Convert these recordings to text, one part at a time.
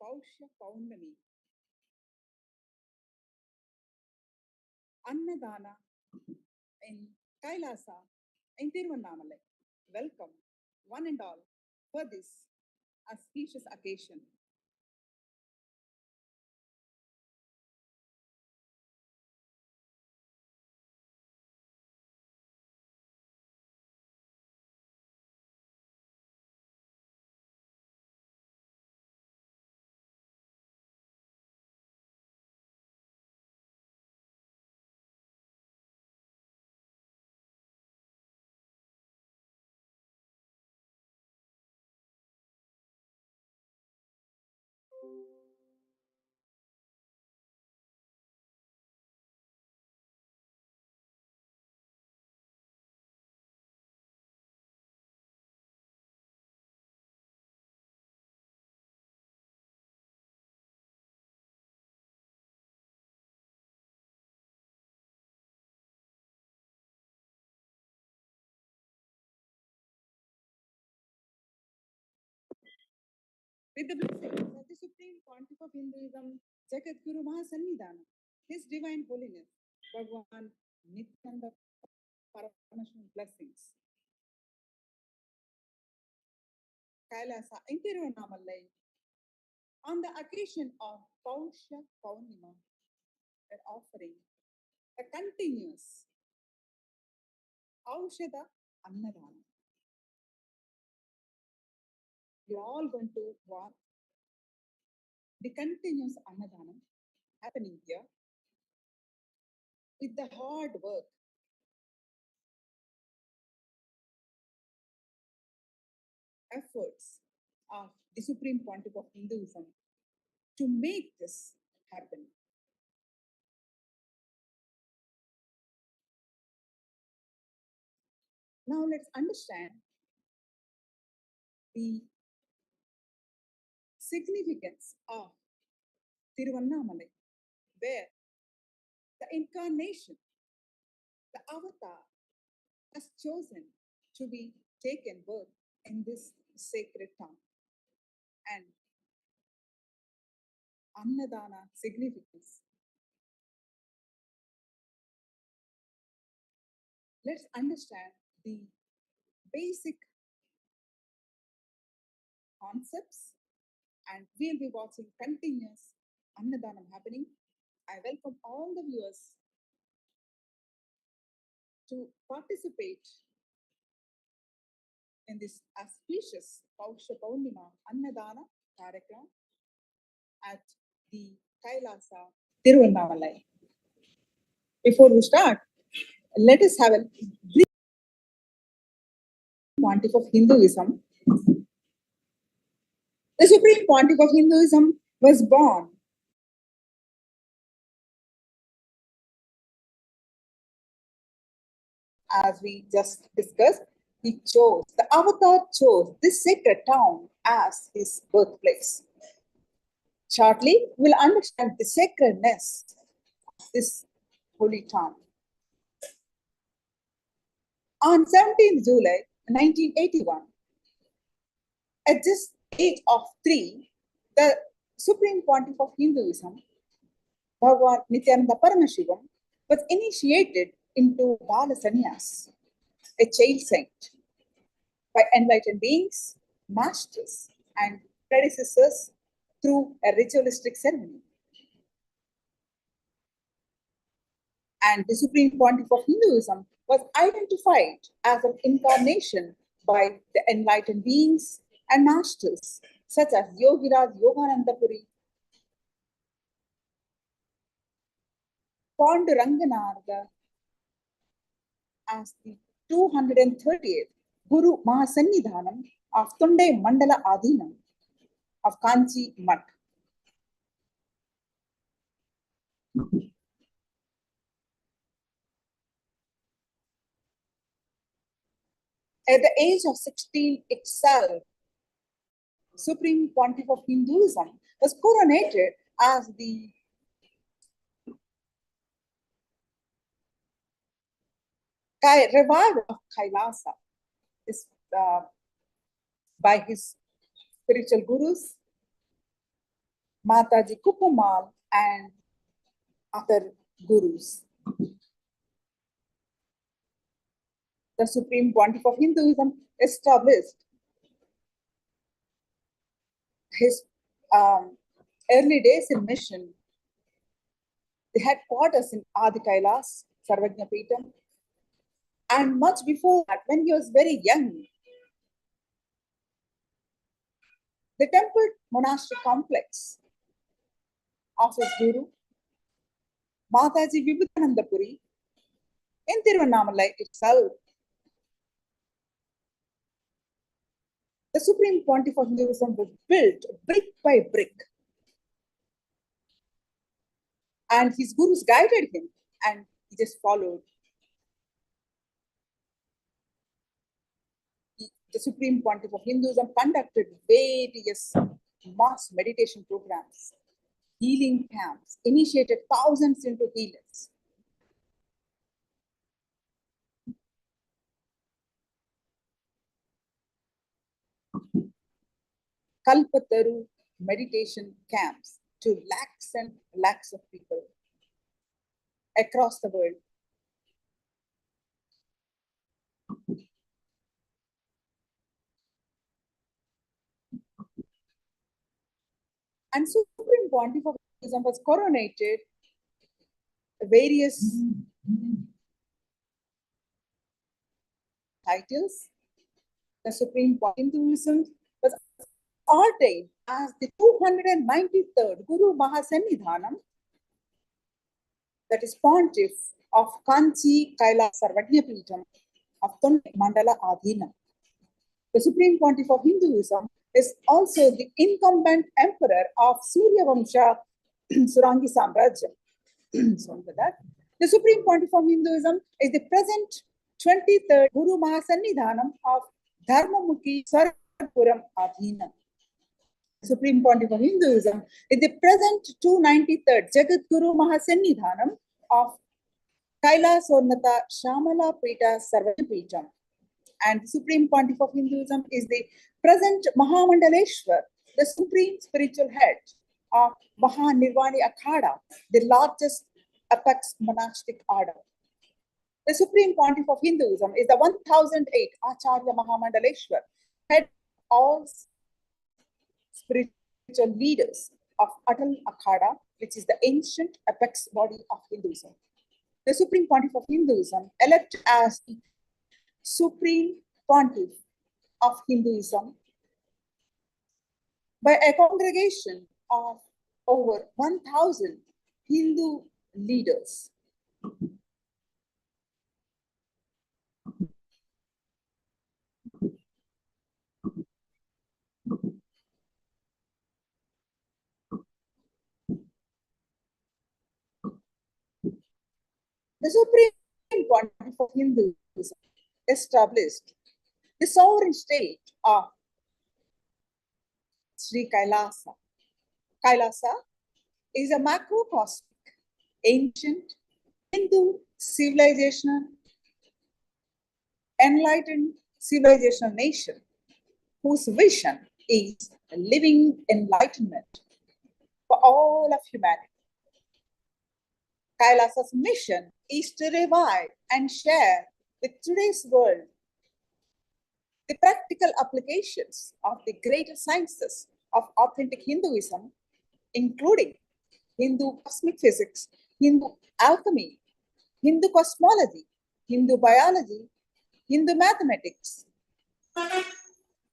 Pausha Paunami, Annadhana in Kailasa in Tiruvannamalai. Welcome, one and all, for this auspicious occasion. With the blessings of the Supreme Pontiff of Hinduism, Jagat Guru Mahasannidhanam, His Divine Holiness, Bhagwan Nithyananda Paramashivam blessings. Kailasa in Tiruvannamalai, on the occasion of Pausha Paunima, we're offering a continuous AUSHADA ANNADHAAN. You're all going to watch the continuous Annadhanam happening here with the hard work, efforts of the Supreme Pontiff of Hinduism to make this happen. Now let's understand the significance of Tiruvannamalai, where the incarnation, the avatar, has chosen to be taken birth in this sacred town. And Annadhana significance. Let's understand the basic concepts, and we'll be watching continuous Annadhanam happening. I welcome all the viewers to participate in this auspicious Pausha Paunima Annadhana Karakram at the Kailasa Tiruvannamalai. Before we start, let us have a brief Pontiff of Hinduism. The Supreme Pontiff of Hinduism was born as we just discussed. The avatar chose this sacred town as his birthplace. Shortly, we'll understand the sacredness of this holy town. On 17th July 1981, at just age of 3, the Supreme Pontiff of Hinduism, Bhagwan Nithyananda Paramashivam, was initiated into Bala Sannyas, a child saint, by enlightened beings, masters, and predecessors through a ritualistic ceremony. And the Supreme Pontiff of Hinduism was identified as an incarnation by the enlightened beings and masters such as Yogiraj Yoganandapuri, Panduranganarga as the 230th Guru Mahasannidhanam of Tunde Mandala Adhinam of Kanchi Mutt. At the age of 16 itself, Supreme Pontiff of Hinduism was coronated as the revival of Kailasa by his spiritual gurus Mataji Kupamal, and other gurus. The Supreme Pontiff of Hinduism established his early days in mission. They had quarters in Adi Kailas, Sarvajna Peetham, and much before that, when he was very young, the temple monastery complex of his guru, Mataji Vibhudanandapuri, in Tiruvannamalai itself, the Supreme Pontiff of Hinduism was built brick by brick. And his gurus guided him, and he just followed. The Supreme Pontiff of Hinduism conducted various mass meditation programs, healing camps, initiated thousands into healers. Kalpataru meditation camps to lakhs and lakhs of people across the world. And Supreme Pontiff of Hinduism was coronated various titles. The Supreme Pontiff of Hinduism was ordained as the 293rd Guru Mahasannidhanam, that is Pontiff of Kanchi Kailasa Peetham of Mandala Adhina. The Supreme Pontiff of Hinduism is also the incumbent emperor of Surya Vamsha Surangi Samrajya. So with that, the Supreme Pontiff of Hinduism is the present 23rd Guru Mahasannidhanam of Dharmamukhi Sarapuram Adhina. Supreme Pontiff of Hinduism is the present 293rd Jagat Guru Mahasannidhanam of Kailasa'S Shamala Peeta Sarvajna Peetham. And the Supreme Pontiff of Hinduism is the present Mahamandaleshwar, the supreme spiritual head of Mahanirvani Akhada, the largest apex monastic order. The Supreme Pontiff of Hinduism is the 1008 Acharya Mahamandaleshwar, head of all spiritual leaders of Atal Akhada, which is the ancient apex body of Hinduism. The Supreme Pontiff of Hinduism, elected as the Supreme Pontiff of Hinduism by a congregation of over 1,000 Hindu leaders. The Supreme Pontiff of Hinduism established the sovereign state of Sri Kailasa. Kailasa is a macrocosmic, ancient Hindu civilization, enlightened civilizational nation whose vision is living enlightenment for all of humanity. Kailasa's mission is to revive and share with today's world the practical applications of the greater sciences of authentic Hinduism, including Hindu cosmic physics, Hindu alchemy, Hindu cosmology, Hindu biology, Hindu mathematics,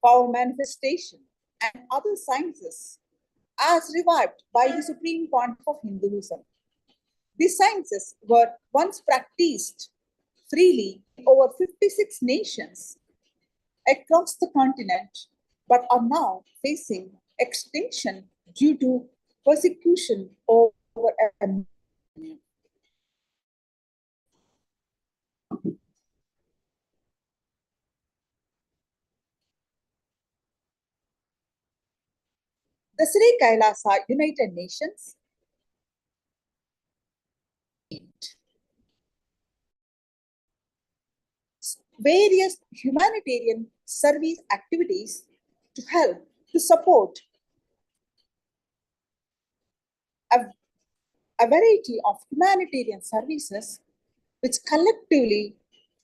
power manifestation, and other sciences as revived by the Supreme Pontiff of Hinduism. These sciences were once practiced freely in over 56 nations across the continent, but are now facing extinction due to persecution over the Sri Kailasa United Nations various humanitarian service activities to help to support a variety of humanitarian services which collectively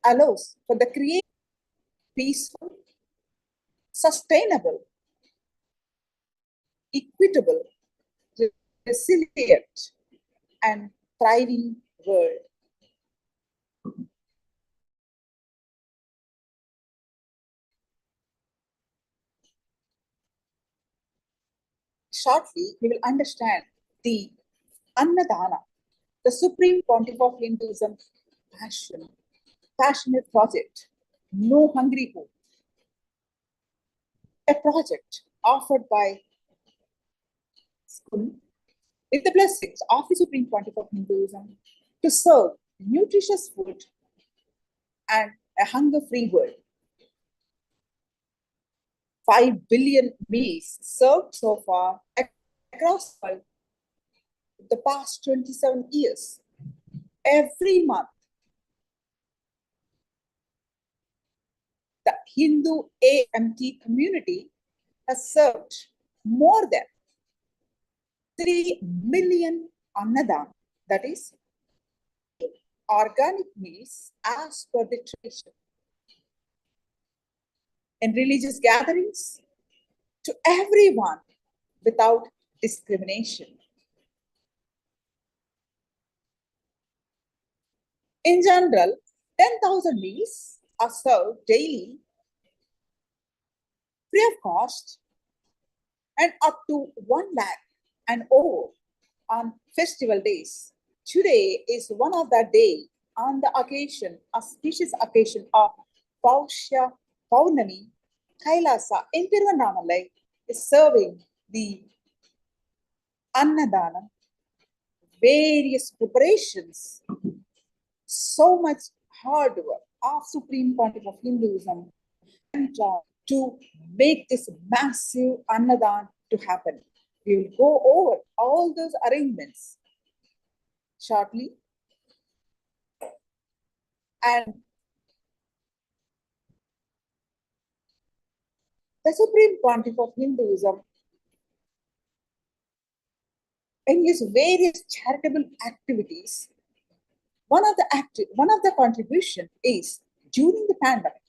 allows for the creation of peaceful, sustainable, equitable, resilient, and thriving world. Shortly, we will understand the Annadhana, the Supreme Pontiff of Hinduism passionate project, No Hungry Hope, a project offered by school with the blessings of the Supreme Pontiff of Hinduism to serve nutritious food and a hunger-free world. 5 billion meals served so far across the world the past 27 years. Every month, the Hindu AMT community has served more than 3 million Annadhan, that is, organic meals as per the tradition. In religious gatherings, to everyone without discrimination. In general, 10,000 meals are served daily, free of cost, and up to 1 lakh and over on festival days. Today is one of the day on the occasion, auspicious occasion of Pausha Paunami, Kailasa in Tiruvannamalai is serving the Annadhana, various preparations, so much hard work of Supreme Pontiff of Hinduism to make this massive Annadhan to happen. We will go over all those arrangements shortly. And the Supreme Pontiff of Hinduism, in his various charitable activities, one of the contribution is during the pandemic.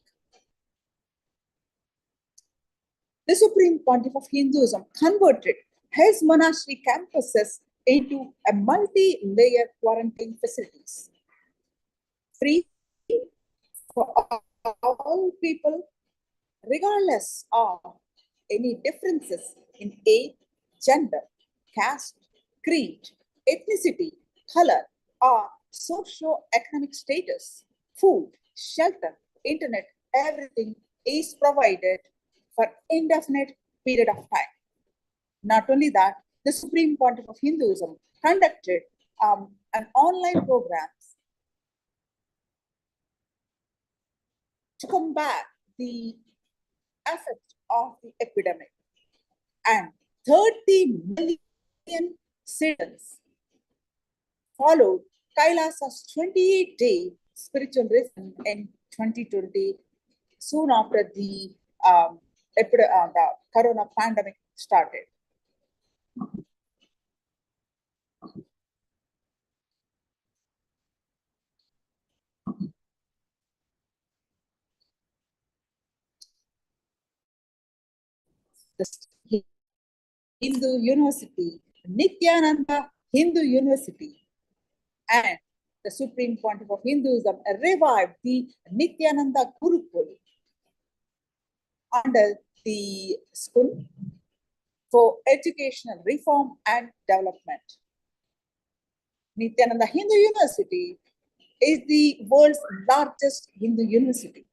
The Supreme Pontiff of Hinduism converted his monastery campuses into a multi-layer quarantine facilities, free for all people, regardless of any differences in age, gender, caste, creed, ethnicity, color, or socio-economic status. Food, shelter, internet, everything is provided for indefinite period of time. Not only that, the Supreme Pontiff of Hinduism conducted an online program to combat the effect of the epidemic, and 30 million citizens followed KAILASA'S 28-day spiritual rhythm in 2020, soon after the corona pandemic started. The Hindu University, Nithyananda Hindu University, and the Supreme Pontiff of Hinduism revived the Nithyananda Gurukul under the school for educational reform and development. Nithyananda Hindu University is the world's largest Hindu university.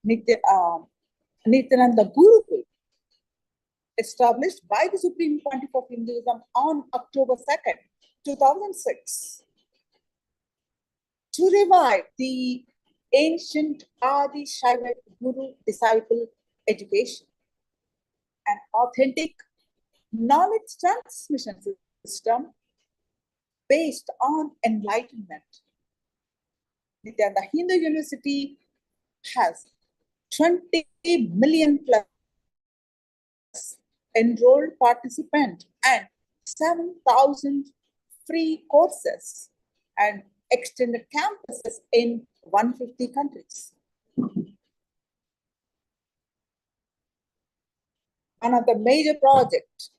Nithyananda Gurukul, established by the Supreme Pontiff of Hinduism on October 2nd, 2006, to revive the ancient Adi Shaiva Guru-disciple education, an authentic knowledge transmission system based on enlightenment. The Hindu University has 20 million plus enrolled participant and 7,000 free courses and extended campuses in 150 countries. One of the major projects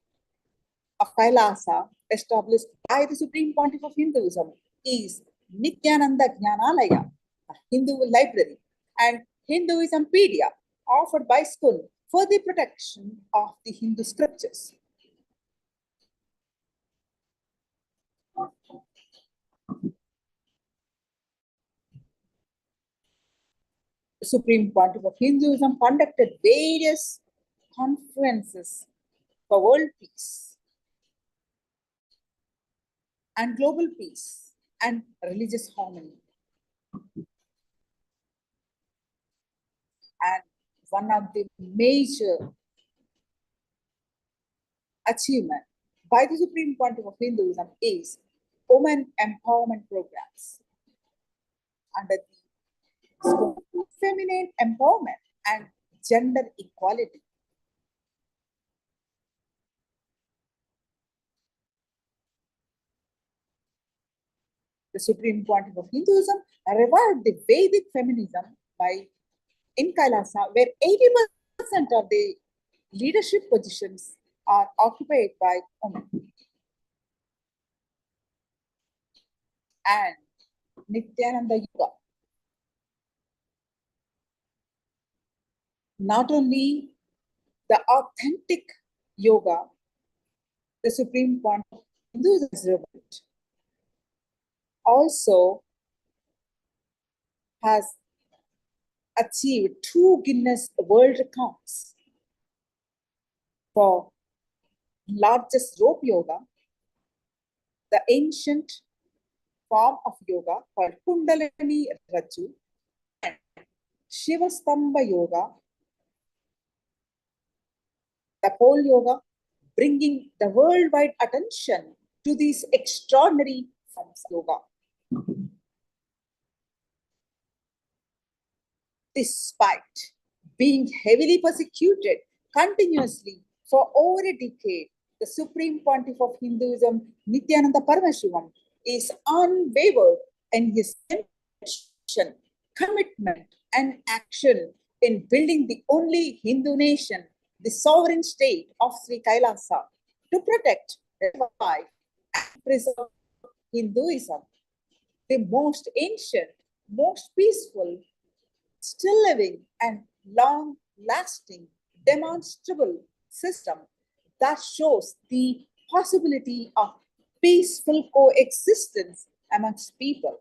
of Kailasa established by the Supreme Pontiff of Hinduism is Nithyananda Jnanalaya, a Hindu library, and Hinduismpedia, offered by school for the protection of the Hindu scriptures. The Supreme Pontiff of Hinduism conducted various conferences for world peace and global peace and religious harmony. And one of the major achievements by the Supreme Pontiff of Hinduism is women empowerment programs under the scope of feminine empowerment and gender equality. The Supreme Pontiff of Hinduism revived the Vedic feminism in Kailasa, where 80% of the leadership positions are occupied by women. And Nithyananda Yoga. Not only the authentic yoga, the Supreme Pontiff of Hinduism has revealed, also has achieved 2 Guinness World Records for largest rope yoga, the ancient form of yoga called Kundalini Raju, and Shivastamba Yoga, the pole yoga, bringing the worldwide attention to these extraordinary forms of yoga. Despite being heavily persecuted continuously for over a decade, the Supreme Pontiff of Hinduism, Nithyananda Paramashivam, is unwavered in his intention, commitment, and action in building the only Hindu nation, the sovereign state of Sri Kailasa, to protect, revive, and preserve Hinduism, the most ancient, most peaceful, still living, and long-lasting, demonstrable system that shows the possibility of peaceful coexistence amongst people.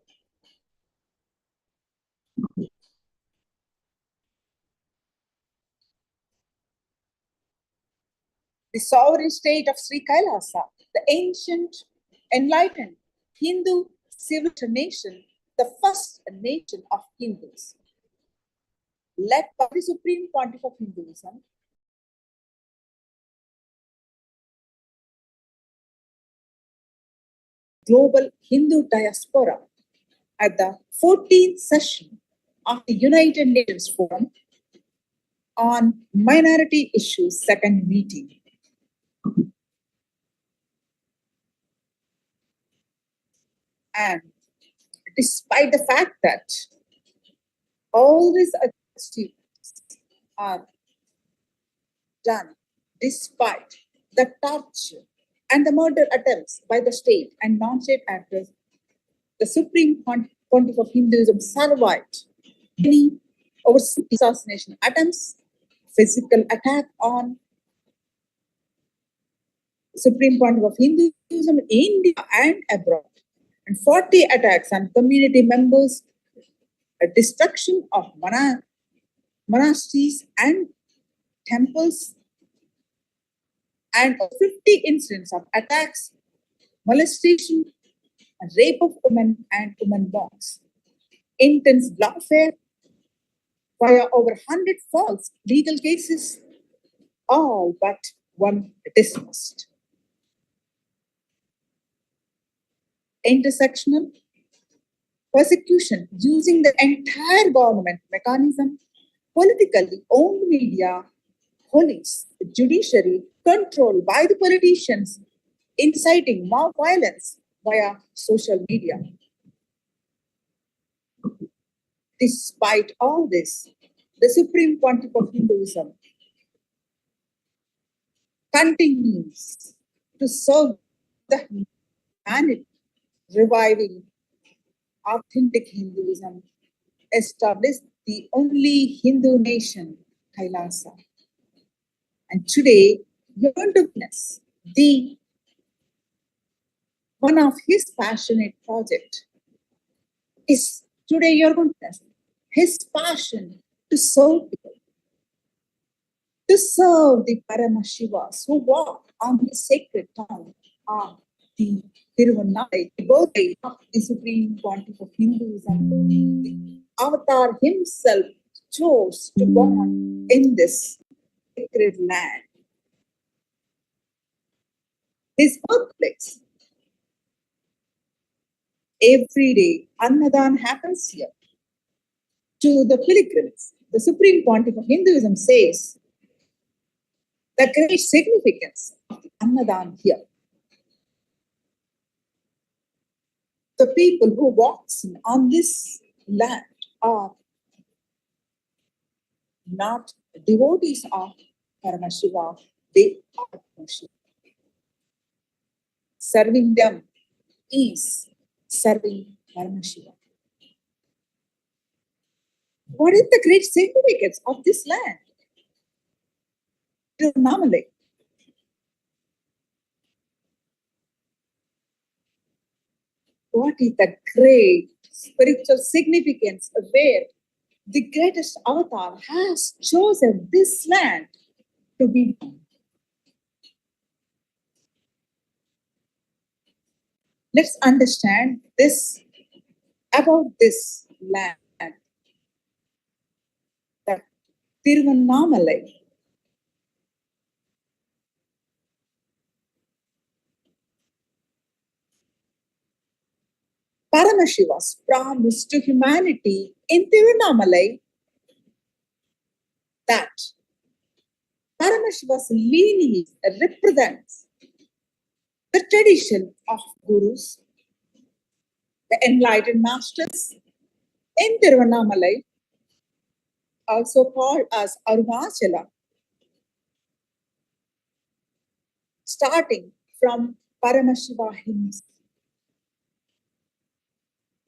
The sovereign state of Sri Kailasa, the ancient, enlightened Hindu civilized nation, the first nation of Hindus, led by the Supreme Pontiff of Hinduism, global Hindu diaspora at the 14th session of the United Nations Forum on Minority Issues second meeting. And despite the fact that all these achievements are done despite the torture and the murder attempts by the state and non-state actors, the Supreme Pontiff of Hinduism survived many overseas assassination attempts, physical attack on Supreme Pontiff of Hinduism in India and abroad, and 40 attacks on community members, a destruction of monasteries and temples, and 50 incidents of attacks, molestation, rape of women and women monks, intense lawfare via over 100 false legal cases, all but one dismissed. Intersectional persecution using the entire government mechanism, politically owned media, police, judiciary, controlled by the politicians, inciting mob violence via social media. Despite all this, the Supreme Pontiff of Hinduism continues to serve the humanity, reviving authentic Hinduism, established the only Hindu nation, Kailasa. And today, you're going to witness the one of his passionate project is today you're going to witness his passion to serve people, to serve the Paramashivas who walk on the sacred town of the Tiruvannamalai, the birthday of the Supreme Pontiff of Hinduism. The Avatar himself chose to born in this sacred land. His birthplace. Every day, ANNADHAAN happens here. To the pilgrims, the Supreme Pontiff of Hinduism says the great significance of the ANNADHAAN here. The people who walk on this land are not devotees of Paramashiva, they are Paramashiva. Serving them is serving Paramashiva. What is the great significance of this land? Tiruvannamalai. What is the great spiritual significance where the greatest avatar has chosen this land to be born? Let's understand this about this land. That Tiruvannamalai Paramashiva's promise to humanity in Tiruvannamalai that Paramashiva's lineage represents the tradition of gurus, the enlightened masters in Tiruvannamalai, also called as Arunachala, starting from Paramashiva himself.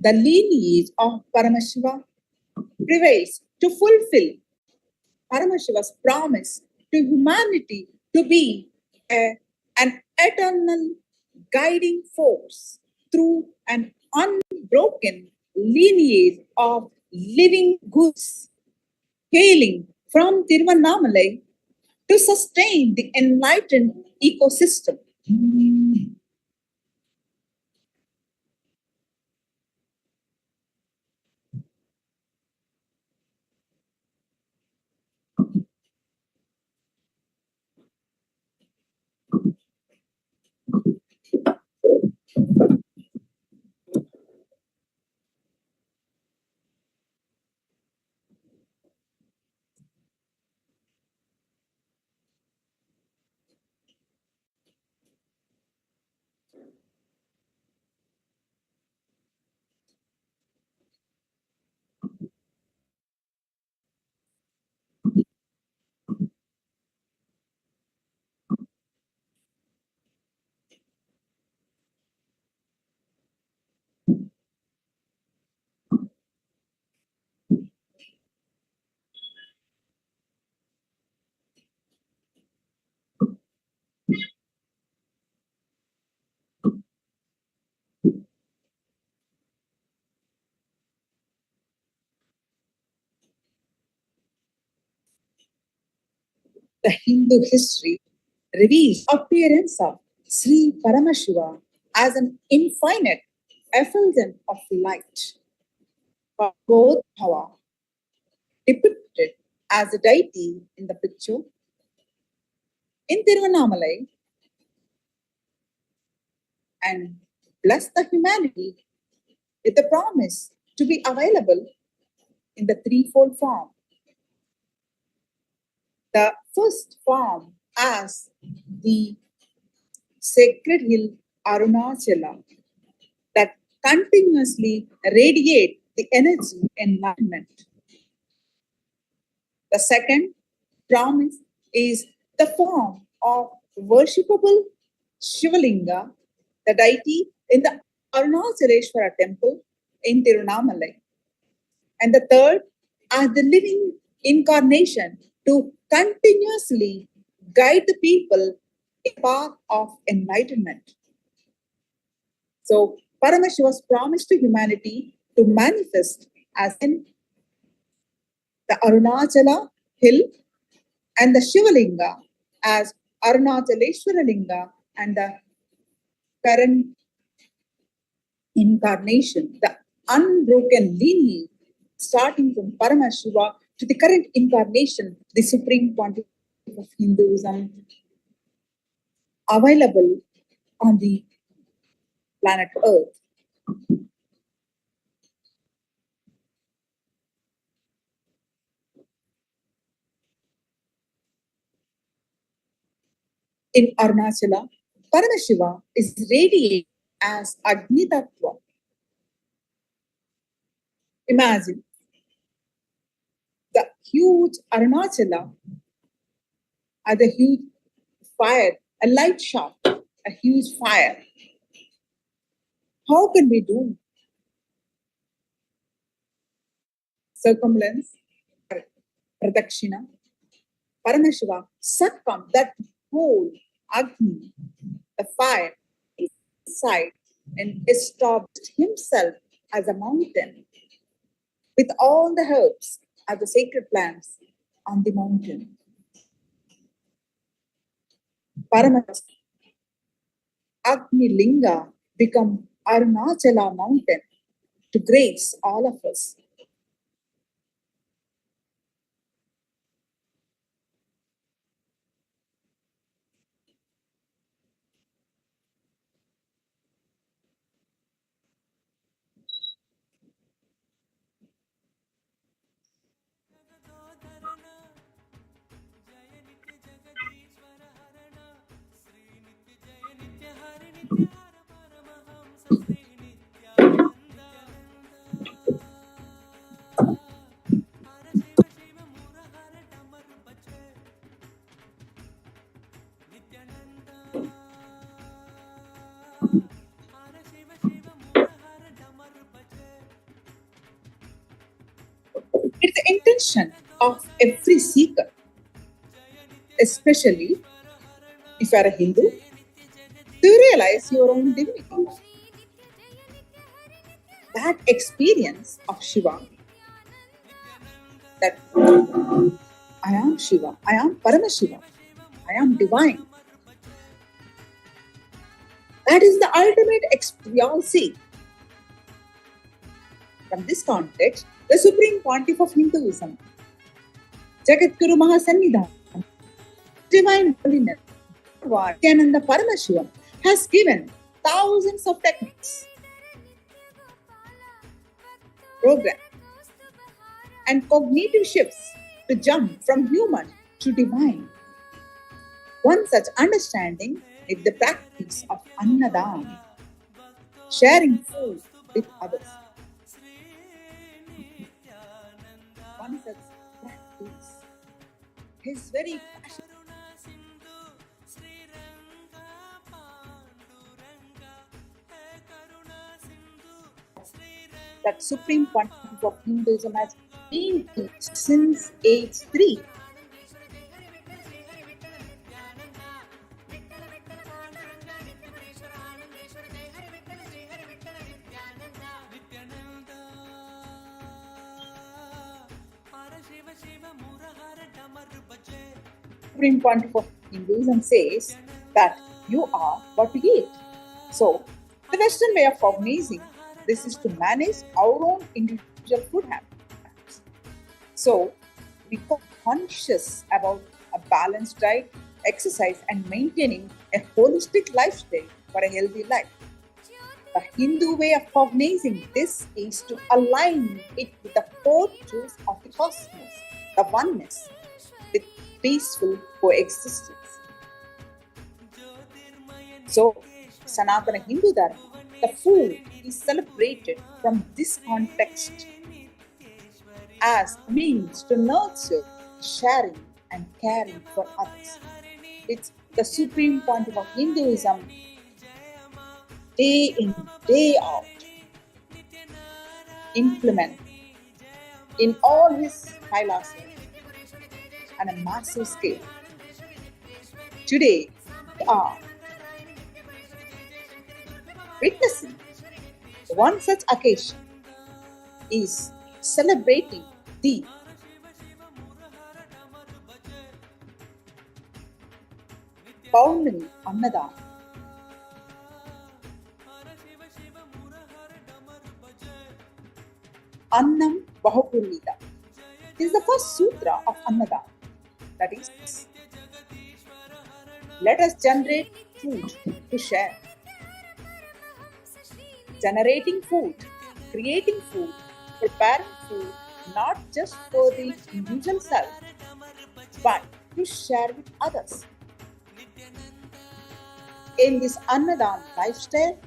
The lineage of Paramashiva prevails to fulfill Paramashiva's promise to humanity to be an eternal guiding force through an unbroken lineage of living goods, hailing from Tiruvannamalai to sustain the enlightened ecosystem. The Hindu history reveals appearance of Sri Paramashiva as an infinite effulgence of light, both power, depicted as a deity in the picture. In Tiruvannamalai, and bless the humanity with the promise to be available in the threefold form. The first form as the sacred hill Arunachala that continuously radiate the energy enlightenment. The second promise is the form of worshipable Shivalinga, the deity in the Arunachaleshwara temple in Tirunamalai. And the third are the living incarnation to continuously guide the people in the path of enlightenment. So Paramashiva was promised to humanity to manifest as in the Arunachala hill and the Shivalinga as Arunachaleshwara Linga and the current incarnation, the unbroken lineage starting from Paramashiva to the current incarnation, the supreme pontiff of Hinduism, available on the planet Earth. In Arunachala, Paramashiva is radiated as Agni Tattva. Imagine the huge Arunachala as a huge fire, a light shaft, a huge fire. How can we do circumference, pradakshina? Paramashiva succumbed that whole Agni, the fire, inside and established himself as a mountain with all the herbs as the sacred plants on the mountain. Paramashiva Agni Linga become Arunachala mountain to grace all of us. It's the intention of every seeker, especially if you are a Hindu, to realize your own divinity. That experience of Shiva, that I am Shiva, I am Paramashiva, I am divine. That is the ultimate experience we all seek. From this context, the Supreme Pontiff of Hinduism, Jagadguru Mahasannidhan, Divine Holiness, Nithyananda Paramashivam, has given thousands of techniques, programs, and cognitive shifts to jump from human to divine. One such understanding is the practice of ANNADHAAN, sharing food with others. One such practice is very passionate. That Supreme Pontiff of Hinduism has been since age 3. Supreme Pontiff of Hinduism says that you are what you eat. So, the Western way of cognizing this is to manage our own individual food habits. So, we become conscious about a balanced diet, exercise, and maintaining a holistic lifestyle for a healthy life. The Hindu way of cognizing this is to align it with the core truths of the cosmos, the oneness, with peaceful coexistence. So, Sanatana Hindu Dharma, the food is celebrated from this context as a means to nurture, sharing, and caring for others. It's the supreme point of Hinduism, day in, day out, implement in all his Kailasas on a massive scale. Today, we are witnessing one such occasion is celebrating the Paurnami Annadhan. Annam Bahupurvita. This is the first sutra of Annadhan. That is, let us generate food to share. Generating food, creating food, preparing food, not just for the individual self, but to share with others. In this Annadhan lifestyle,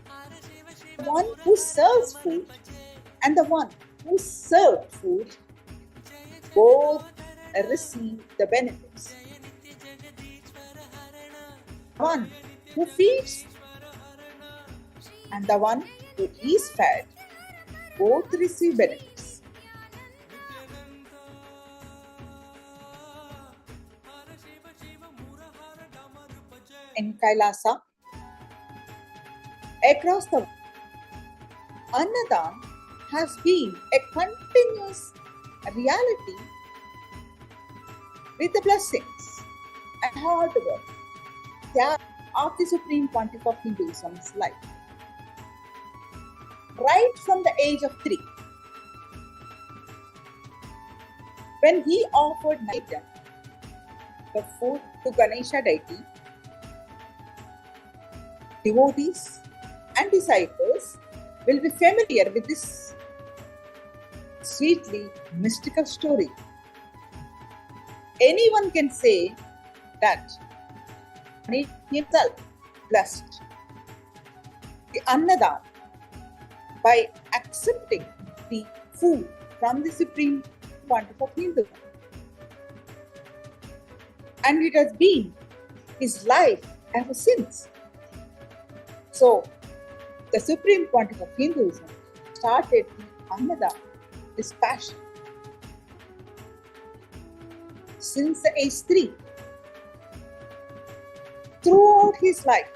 the one who serves food and the one who served food both receive the benefits. The one who feeds and the one who is fed both receive benefits. In Kailasa, across the world, Annadhan has been a continuous reality with the blessings and hard work of the Supreme Pontiff of Hinduism's life. Right from the age of 3, when he offered Naivedya, the food to Ganesha deity, devotees and disciples will be familiar with this sweetly mystical story. Anyone can say that he himself blessed the Annadhan by accepting the food from the Supreme Pontiff of Hinduism. And it has been his life ever since. So, the Supreme Pontiff of Hinduism started the Annadhan, this passion, since the age 3. Throughout his life,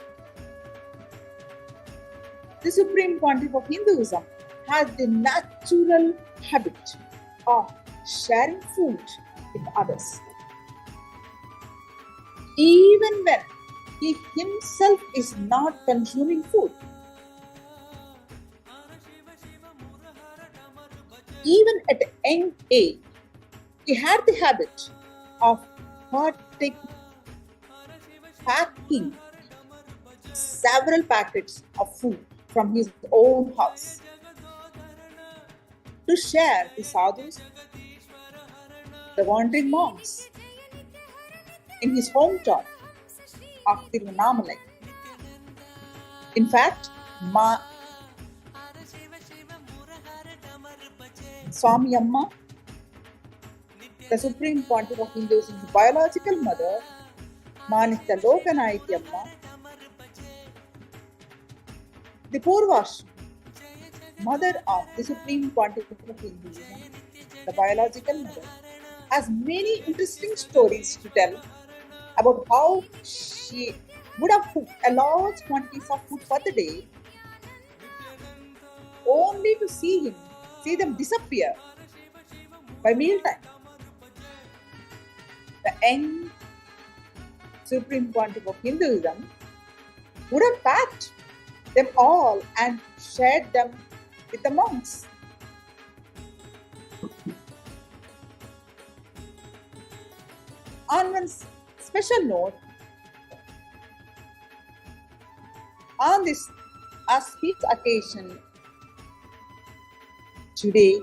the Supreme Pontiff of Hinduism has the natural habit of sharing food with others. Even when he himself is not consuming food. Even at a young age, he had the habit of packing several packets of food from his own house to share the sadhus, the wandering monks in his hometown of Tiruvannamalai. In fact, Swami Amma, the Supreme Pontiff of Hinduism's biological mother, Manitya Lokanayaki Amma, the Purvash, mother of the Supreme Pontiff of Hinduism, the biological mother, has many interesting stories to tell about how she would have cooked a large quantities of food for the day, only to see them disappear by mealtime. The young Supreme Pontiff of Hinduism would have packed them all and shared them with the monks. On one special note, on this auspicious occasion today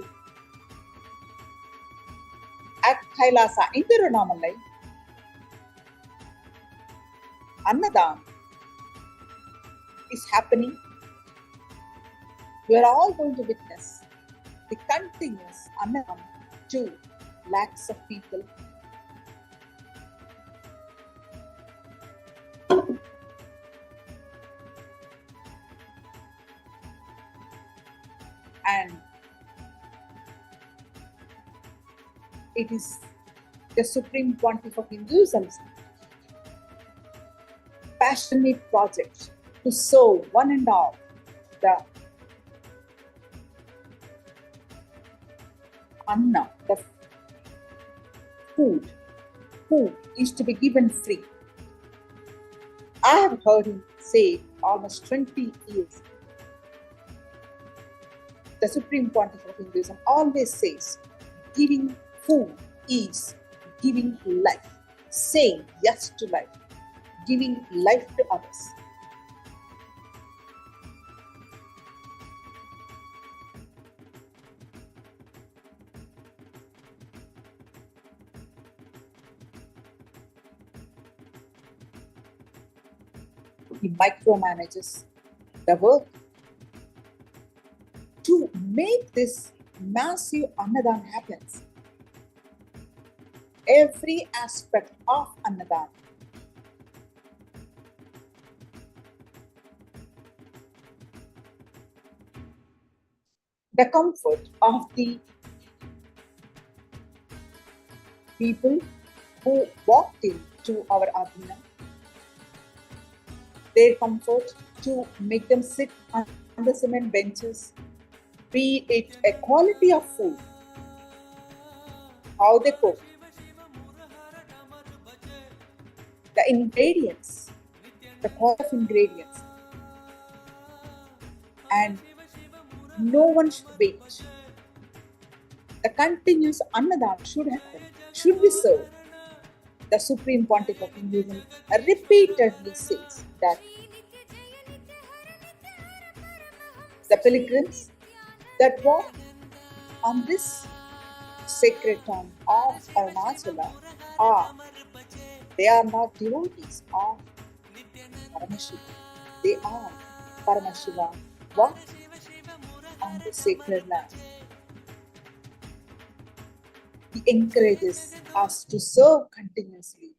at Kailasa in Tiruvannamalai, Annadhan is happening, we are all going to witness the continuous annadhan to lakhs of people. And it is the Supreme Pontiff of Hinduism's passionate project to serve one and all the anna, the food is to be given free. I have heard him say almost 20 years. The Supreme Pontiff of Hinduism always says, giving food is giving life, saying yes to life, giving life to others. He micromanages the work to make this massive annadhan happens. Every aspect of annadhan, the comfort of the people who walked into our arena, their comfort to make them sit on the cement benches, be it a quality of food, how they cook, the ingredients, the quality of ingredients, and no one should wait. The continuous annadhan should happen, should be served. The Supreme Pontiff of Hinduism repeatedly says that the pilgrims that walk on this sacred town of Arunachala they are not devotees of Paramashiva. They are Paramashivoham walking on the sacred land. He encourages us to serve continuously.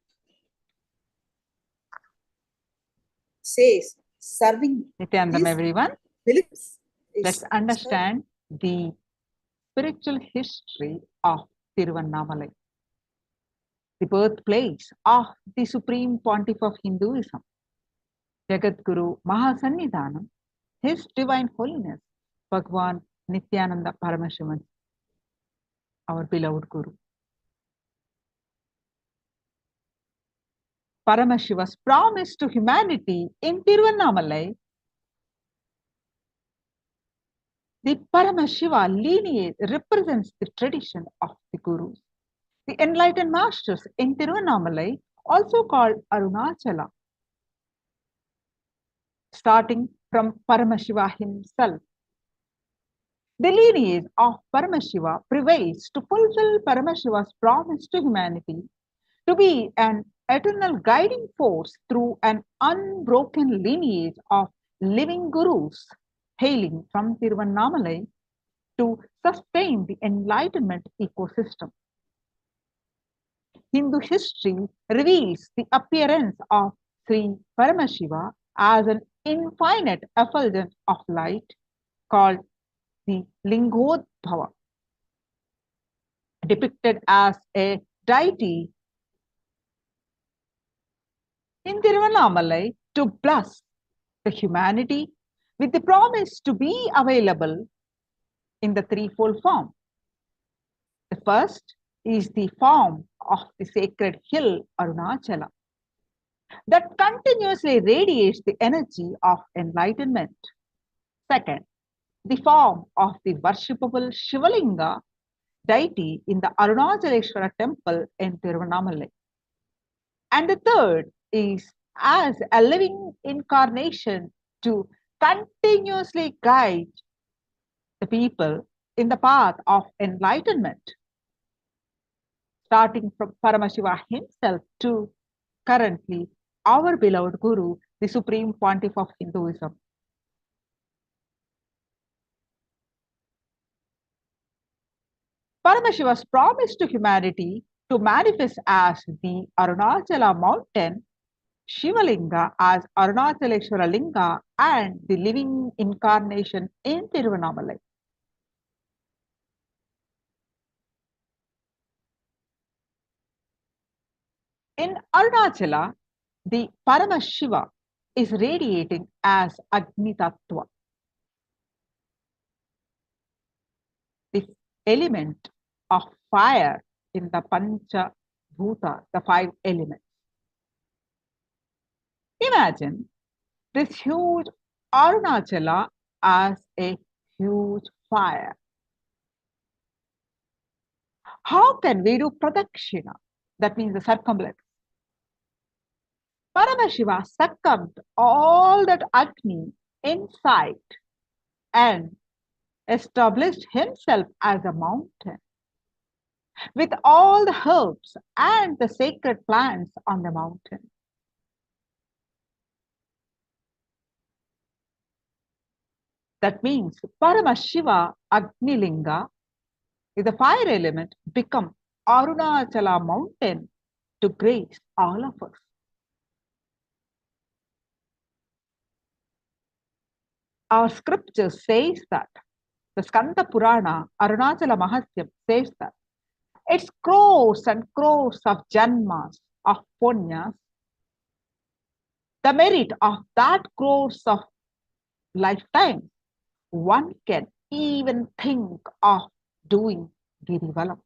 Says serving Nithyanandam, everyone. Let's is understand the spiritual history of Tiruvannamalai, the birthplace of the Supreme Pontiff of Hinduism, Jagadguru Mahasannidhanam, His Divine Holiness, Bhagwan Nithyananda Paramashivam, our beloved Guru. Paramashiva's promise to humanity in Tiruvannamalai, the Paramashiva lineage represents the tradition of the Gurus. The enlightened masters in Tiruvannamalai, also called Arunachala, starting from Paramashiva himself. The lineage of Paramashiva prevails to fulfill Paramashiva's promise to humanity to be an eternal guiding force through an unbroken lineage of living Gurus hailing from Tiruvannamalai to sustain the Enlightenment ecosystem. Hindu history reveals the appearance of Sri Paramashiva as an infinite effulgence of light called the Lingodbhava, depicted as a deity in Tiruvannamalai to bless the humanity with the promise to be available in the threefold form. The first is the form of the sacred hill Arunachala that continuously radiates the energy of enlightenment. Second, the form of the worshipable Shivalinga deity in the Arunachaleshwara temple in Tiruvannamalai. And the third is as a living incarnation to continuously guide the people in the path of enlightenment, starting from Paramashiva himself to currently our beloved Guru the supreme pontiff of Hinduism. Paramashiva's promise to humanity to manifest as the Arunachala mountain, Shivalinga as Arunachaleshwara Linga, and the living incarnation in Tiruvannamalai. In Arunachala, the Paramashiva is radiating as Agni Tattva, the element of fire in the Pancha Bhuta, the five elements. Imagine this huge Arunachala as a huge fire. How can we do pradakshina? That means the circumference. Paramashiva succumbed all that Agni inside and established himself as a mountain with all the herbs and the sacred plants on the mountain. That means Paramashiva Agnilinga is the fire element become Arunachala mountain to grace all of us. Our scripture says that the Skanda Purana, Arunachala Mahatyam says that it's crores and crores of janmas of punyas. The merit of that crores of lifetimes, one can even think of doing Girivalam.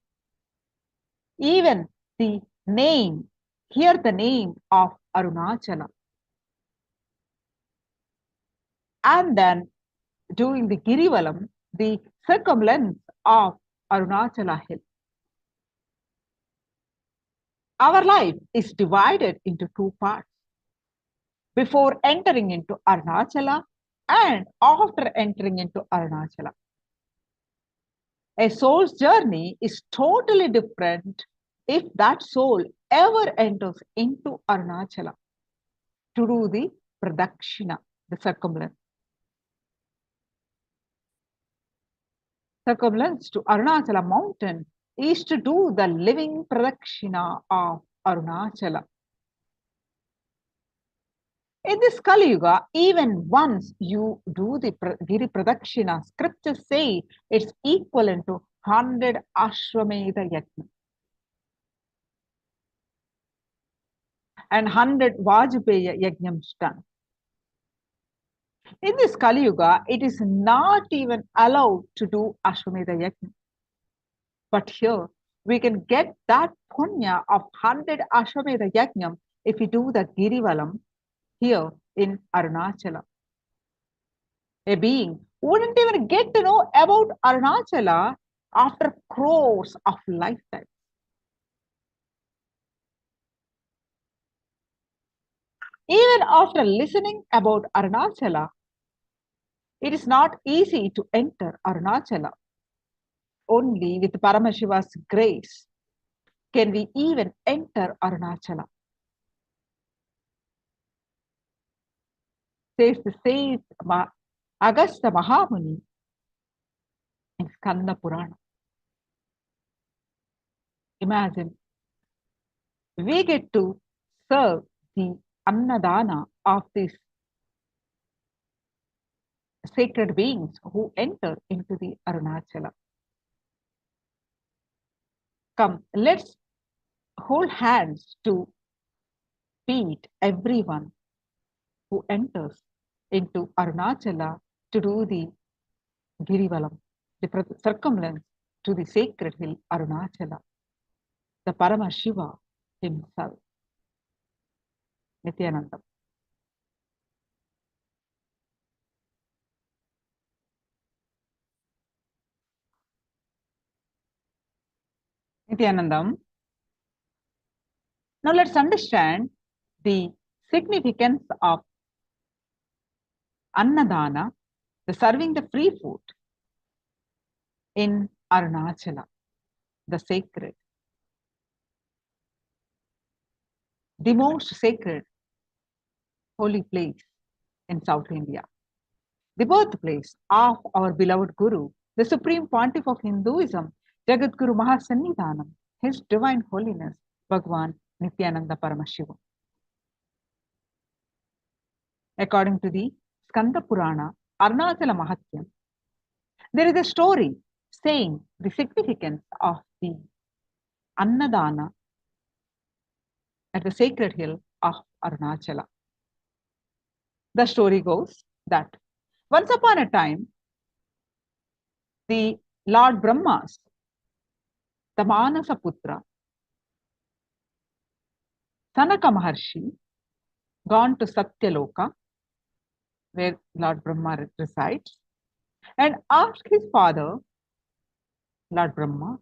Even the name, hear the name of Arunachala. And then doing the Girivalam, the circumference of Arunachala hill. Our life is divided into two parts. Before entering into Arunachala and after entering into Arunachala. A soul's journey is totally different if that soul ever enters into Arunachala to do the pradakshina, the circumference. Circumference to Arunachala mountain is to do the living pradakshina of Arunachala. In this Kali Yuga, even once you do the Giri Pradakshina, scriptures say it's equivalent to 100 Ashwamedha Yajna and 100 Vajpaya Yajnams done. In this Kali Yuga, it is not even allowed to do Ashwamedha Yajna. But here, we can get that punya of 100 Ashwamedha Yajnam if we do the Girivalam here in Arunachala. A being wouldn't even get to know about Arunachala after crores of lifetimes. Even after listening about Arunachala, it is not easy to enter Arunachala. Only with Paramashiva's grace can we even enter Arunachala. Says the sage Agastya Mahamuni in Skanda Purana. Imagine, we get to serve the Annadhana of these sacred beings who enter into the Arunachala. Come, let's hold hands to feed everyone who enters into Arunachala to do the Girivalam, the circumference to the sacred hill Arunachala, the Paramashiva himself, Nithyananda. Nithyanandam. Now let's understand the significance of Annadhana, the serving the free food in Arunachala, the sacred, the most sacred holy place in South India, the birthplace of our beloved Guru, the Supreme Pontiff of Hinduism, Jagadguru Mahasannidhanam, His Divine Holiness, Bhagwan Nithyananda Paramashivam. According to the Skanda Purana, Arunachala Mahatyam, there is a story saying the significance of the Annadhana at the sacred hill of Arunachala. The story goes that once upon a time, the Lord Brahma's, the Manasa Putra, Sanaka Maharshi, gone to Satyaloka, where Lord Brahma resides, and asked his father, Lord Brahma,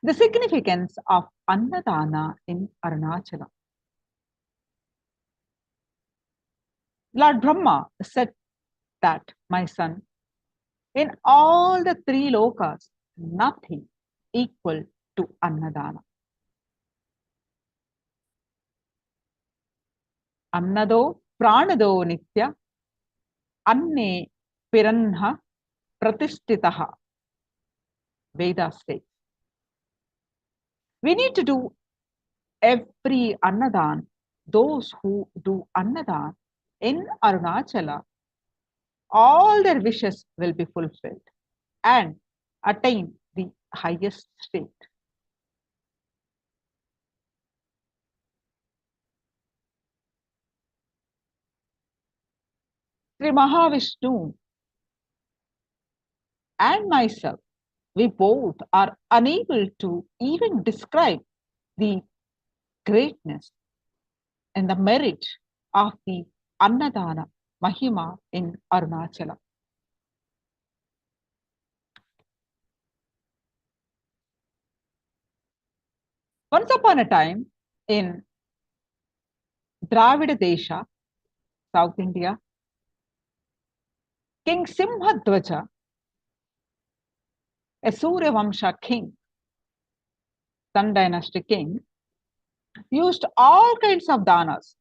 the significance of Annadhana in Arunachala. Lord Brahma said that, my son, in all the three lokas, nothing equal to Annadhana. Annado pranado nitya, anne piranha pratishtitaha. Veda states. We need to do every Annadhan, those who do Annadhan in Arunachala, all their wishes will be fulfilled and attain the highest state. Sri Mahavishnu and myself, we both are unable to even describe the greatness and the merit of the Annadhana Mahima in Arunachala. Once upon a time in Dravida Desha, South India, King Simhadwaja, a Surya Vamsha king, Sun dynasty king, used all kinds of danas.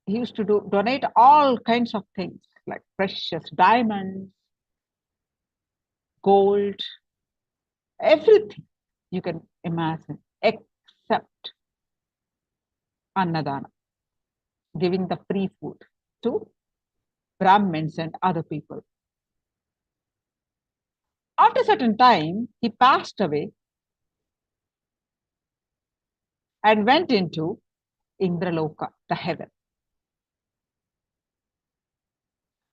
He used to donate all kinds of things like precious diamonds, gold, everything you can imagine except Annadhana, giving the free food to Brahmins and other people. After a certain time, he passed away and went into Indraloka, the heaven.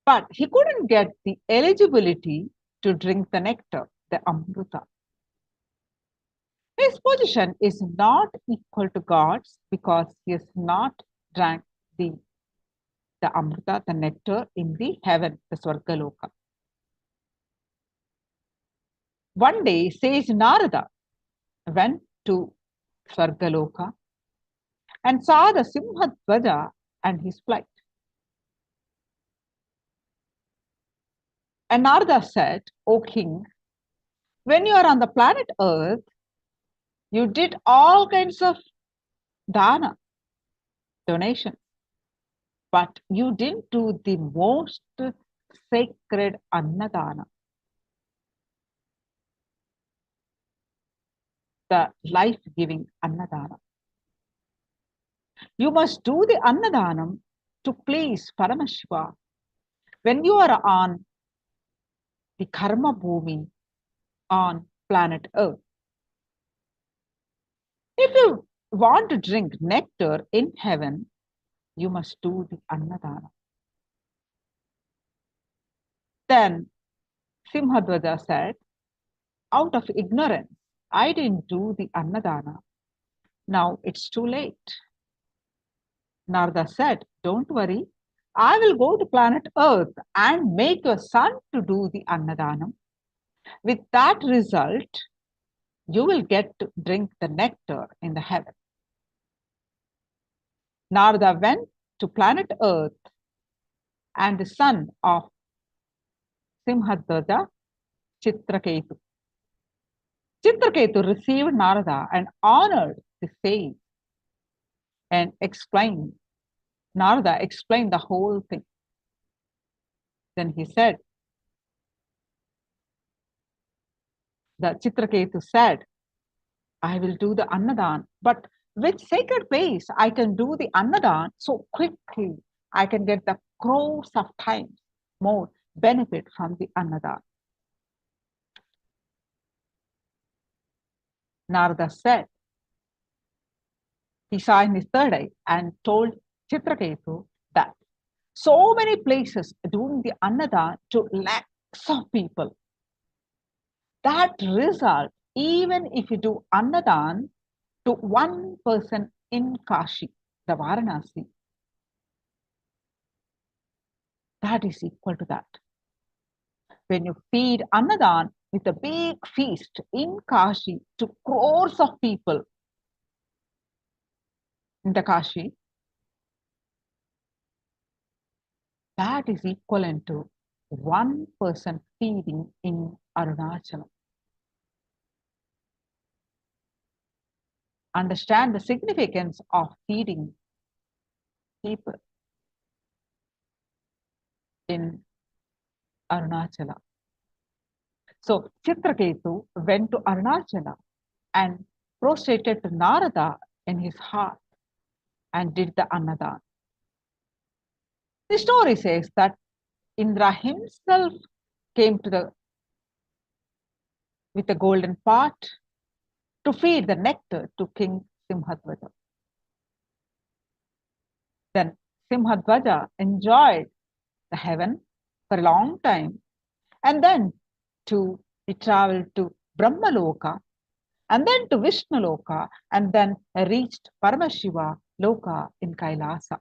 But he couldn't get the eligibility to drink the nectar, the Amrita. His position is not equal to God's because he has not drank the Amrita, the nectar in the heaven, the Swargaloka. One day, sage Narada went to Swargaloka and saw the Simhadwaja and his flight. And Narada said, O king, when you are on the planet Earth, you did all kinds of dana, donation, but you didn't do the most sacred Annadhana, the life-giving Annadhana. You must do the Annadhanam to please Paramashiva when you are on the Karma Bhumi on planet Earth. If you want to drink nectar in heaven, you must do the Annadhana. Then Simhadwaja said, out of ignorance, I didn't do the Annadhana. Now it's too late. Narada said, don't worry, I will go to planet Earth and make your son to do the Annadhanam. With that result, you will get to drink the nectar in the heaven. Narada went to planet Earth and the son of Simhadwaja, Chitraketu. Chitraketu received Narada and honored the sage and explained Narada explained the whole thing. Then he said, the Chitraketu said, I will do the Annadhan, but with sacred place, I can do the Annadhan so quickly. I can get the crores of times more benefit from the Annadhan. Narada said, he saw in his third eye and told Chitraketu that so many places doing the Annadhan to lakhs of people. That result, even if you do Annadhan to one person in Kashi, the Varanasi, that is equal to that. When you feed Annadhan with a big feast in Kashi to crores of people in the Kashi, that is equivalent to one person feeding in Arunachalam. Understand the significance of feeding people in Arunachala. So Chitraketu went to Arunachala and prostrated to Narada in his heart and did the Annadhan. The story says that Indra himself came to with a golden pot to feed the nectar to King Simhadwaja. Then Simhadwaja enjoyed the heaven for a long time, and then he traveled to Brahmaloka, and then to Vishnaloka, and then reached Paramashiva Loka in Kailasa.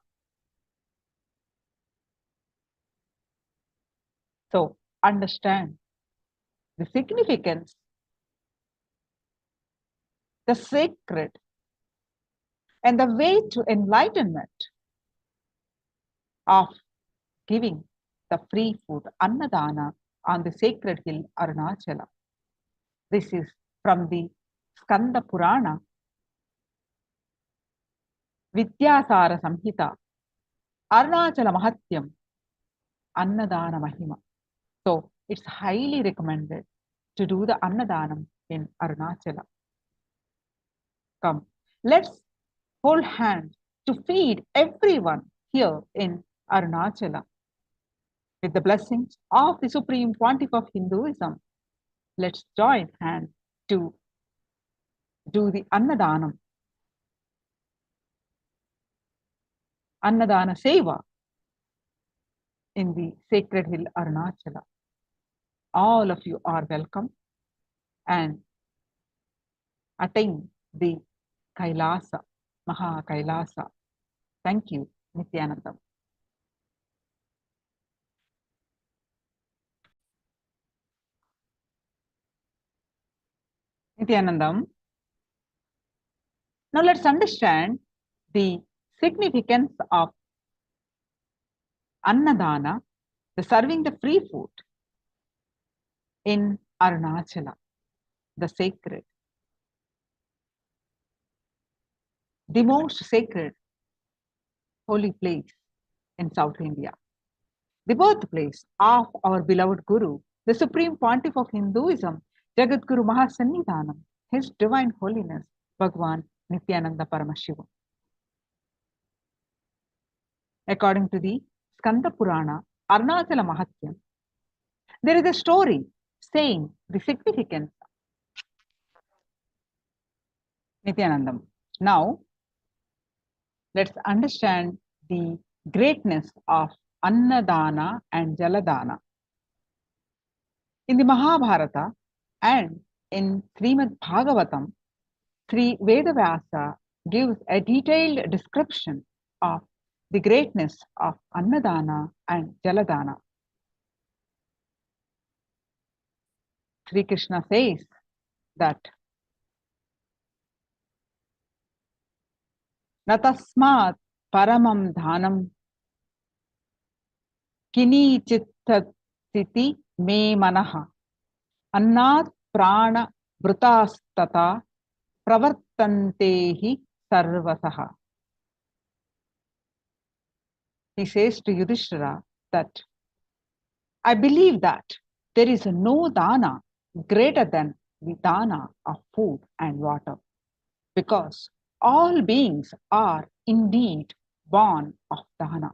So understand the significance, the sacred, and the way to enlightenment of giving the free food, Annadhana, on the sacred hill Arunachala. This is from the Skanda Purana, Vidyasara Samhita, Arunachala Mahatyam, Annadhana Mahima. So it's highly recommended to do the Annadhanam in Arunachala. Come, let's hold hands to feed everyone here in Arunachala. With the blessings of the Supreme Pontiff of Hinduism, let's join hands to do the Annadhanam, Annadhana Seva in the sacred hill Arunachala. All of you are welcome and attain the Kailasa, Maha Kailasa. Thank you, Nithyanandam. Nithyanandam. Now let's understand the significance of Annadhana, the serving the free food in Arunachala, the sacred, the most sacred holy place in South India, the birthplace of our beloved Guru, the Supreme Pontiff of Hinduism, Jagadguru Mahasannidhanam, His Divine Holiness, Bhagwan Nithyananda Paramashivam. According to the Skanda Purana, Arunachala Mahatyam, there is a story saying the significance. Nithyanandam. Now, let's understand the greatness of Annadhana and Jaladhana. In the Mahabharata and in Srimad Bhagavatam, Sri Vedavyasa gives a detailed description of the greatness of Annadhana and Jaladhana. Sri Krishna says that Natasmat paramam dhanam kini chittati me manaha annat prana brutastata pravartantehi sarvasaha. he says to Yudhishthira that I believe that there is no dana greater than the dana of food and water, because all beings are indeed born of dana.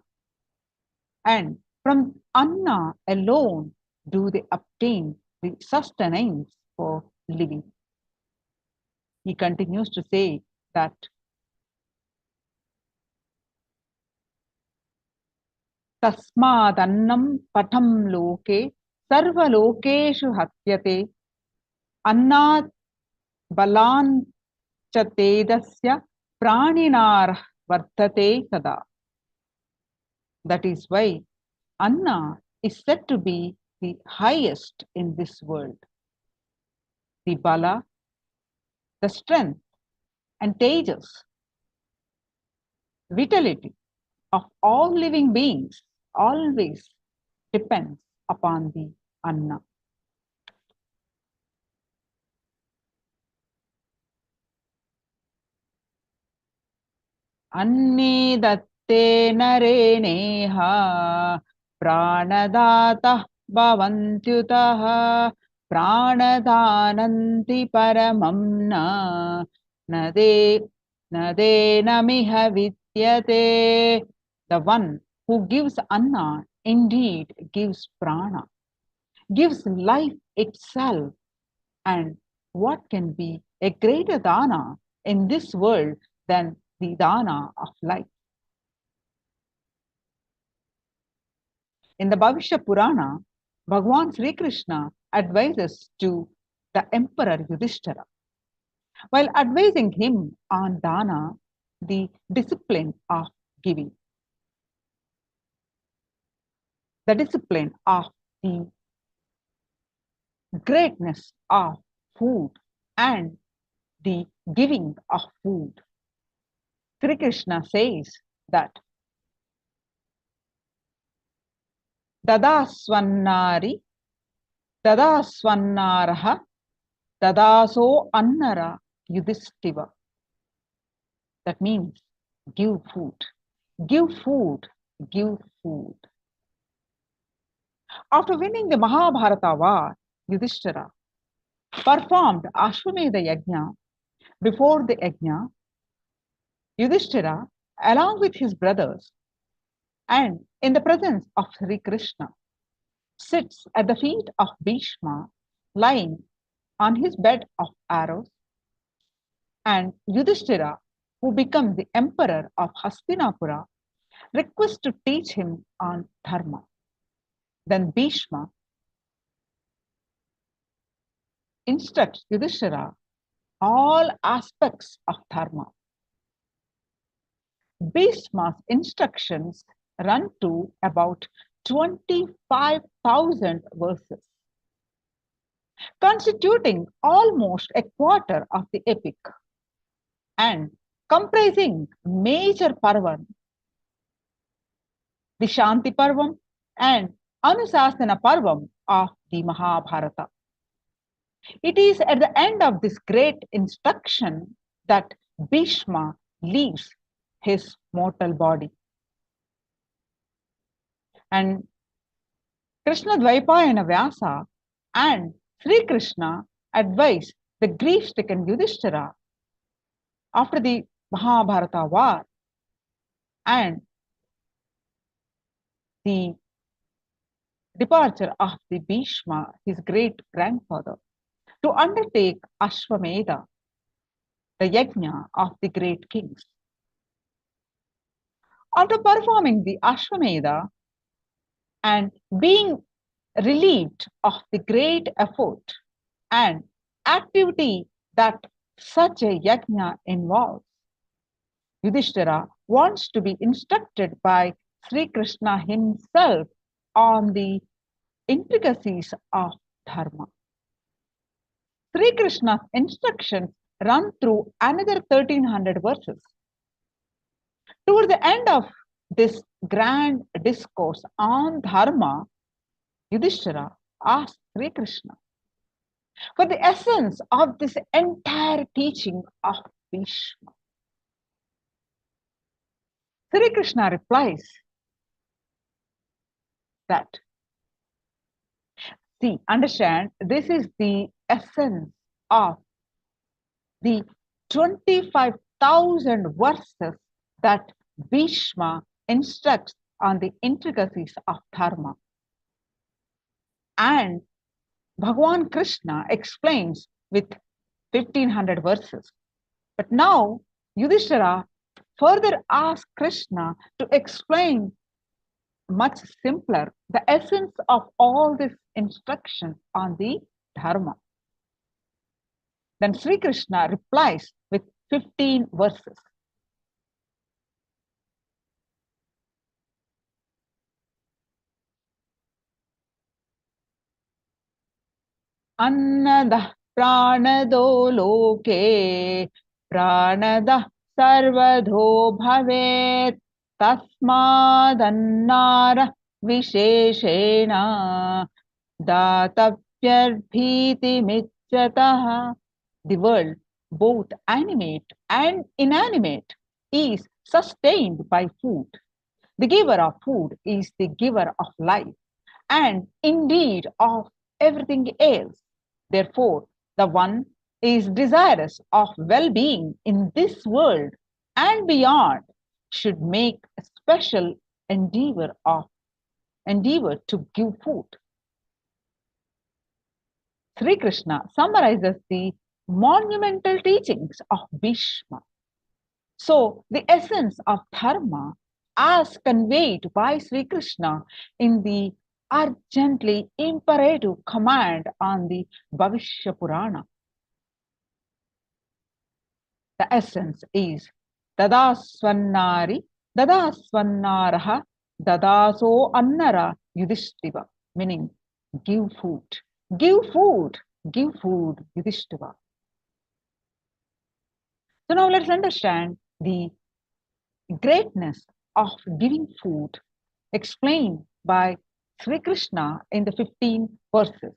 And from anna alone do they obtain the sustenance for living. He continues to say that Tasmadannam patam loke sarvalokeshu hatyate annat balan chatedasya praninar vartate sada. That is why Anna is said to be the highest in this world. The bala, the strength, and tejas, vitality of all living beings always depends upon the Anna. Anne datte nareneha pranadata bhavantyutah pranadhananti paramamna nade namiha vidyate. The one who gives Anna indeed gives prana, gives life itself. And what can be a greater dana in this world than the dana of life? In the Bhavishya Purana, Bhagavan Sri Krishna advises to the Emperor Yudhishthira. While advising him on dana, the discipline of giving, the discipline of the greatness of food and the giving of food, Sri Krishna says that Dadasvannari, Dadasvannaraha, Dadaso Annara Yudhishthira. That means give food, give food, give food. After winning the Mahabharata war, Yudhishthira performed Ashwamedha Yajna. Before the Yajna, Yudhishthira, along with his brothers and in the presence of Sri Krishna, sits at the feet of Bhishma, lying on his bed of arrows, and Yudhishthira, who becomes the emperor of Hastinapura, requests to teach him on dharma. Then Bhishma instructs Yudhishthira all aspects of dharma. Bhishma's instructions run to about 25,000 verses, constituting almost a quarter of the epic and comprising major parvan, the Shanti Parvam and Anusasana Parvam of the Mahabharata. It is at the end of this great instruction that Bhishma leaves his mortal body. And Krishna Dvaipayana Vyasa and Sri Krishna advise the grief-stricken Yudhishthira after the Mahabharata war and the departure of the Bhishma, his great-grandfather, to undertake Ashwamedha, the Yajna of the great kings. After performing the Ashwamedha and being relieved of the great effort and activity that such a Yajna involves, Yudhishthira wants to be instructed by Sri Krishna himself on the intricacies of dharma. Sri Krishna's instructions run through another 1300 verses. Toward the end of this grand discourse on dharma, Yudhishthira asks Sri Krishna for the essence of this entire teaching of Bhishma. Sri Krishna replies that. See, understand, this is the essence of the 25,000 verses that Bhishma instructs on the intricacies of dharma. And Bhagavan Krishna explains with 1500 verses. But now Yudhishthira further asks Krishna to explain much simpler the essence of all this instruction on the dharma. Then Sri Krishna replies with 15 verses. Annadah pranado loke pranadah sarvadho bhavet tasmadannara visheshena datapyarbhiti michyatah. The world, both animate and inanimate, is sustained by food. The giver of food is the giver of life and indeed of everything else. Therefore, the one is desirous of well-being in this world and beyond should make a special endeavor to give food. Sri Krishna summarizes the monumental teachings of Bhishma. So, the essence of dharma, as conveyed by Sri Krishna in the urgently imperative command on the Bhavishya Purana. The essence is Dadasvannari, Dadasvannaraha, Dadaso Annara Yudhishthira, meaning give food, give food, give food, Yudhishthira. So now let's understand the greatness of giving food explained by Sri Krishna in the 15 verses.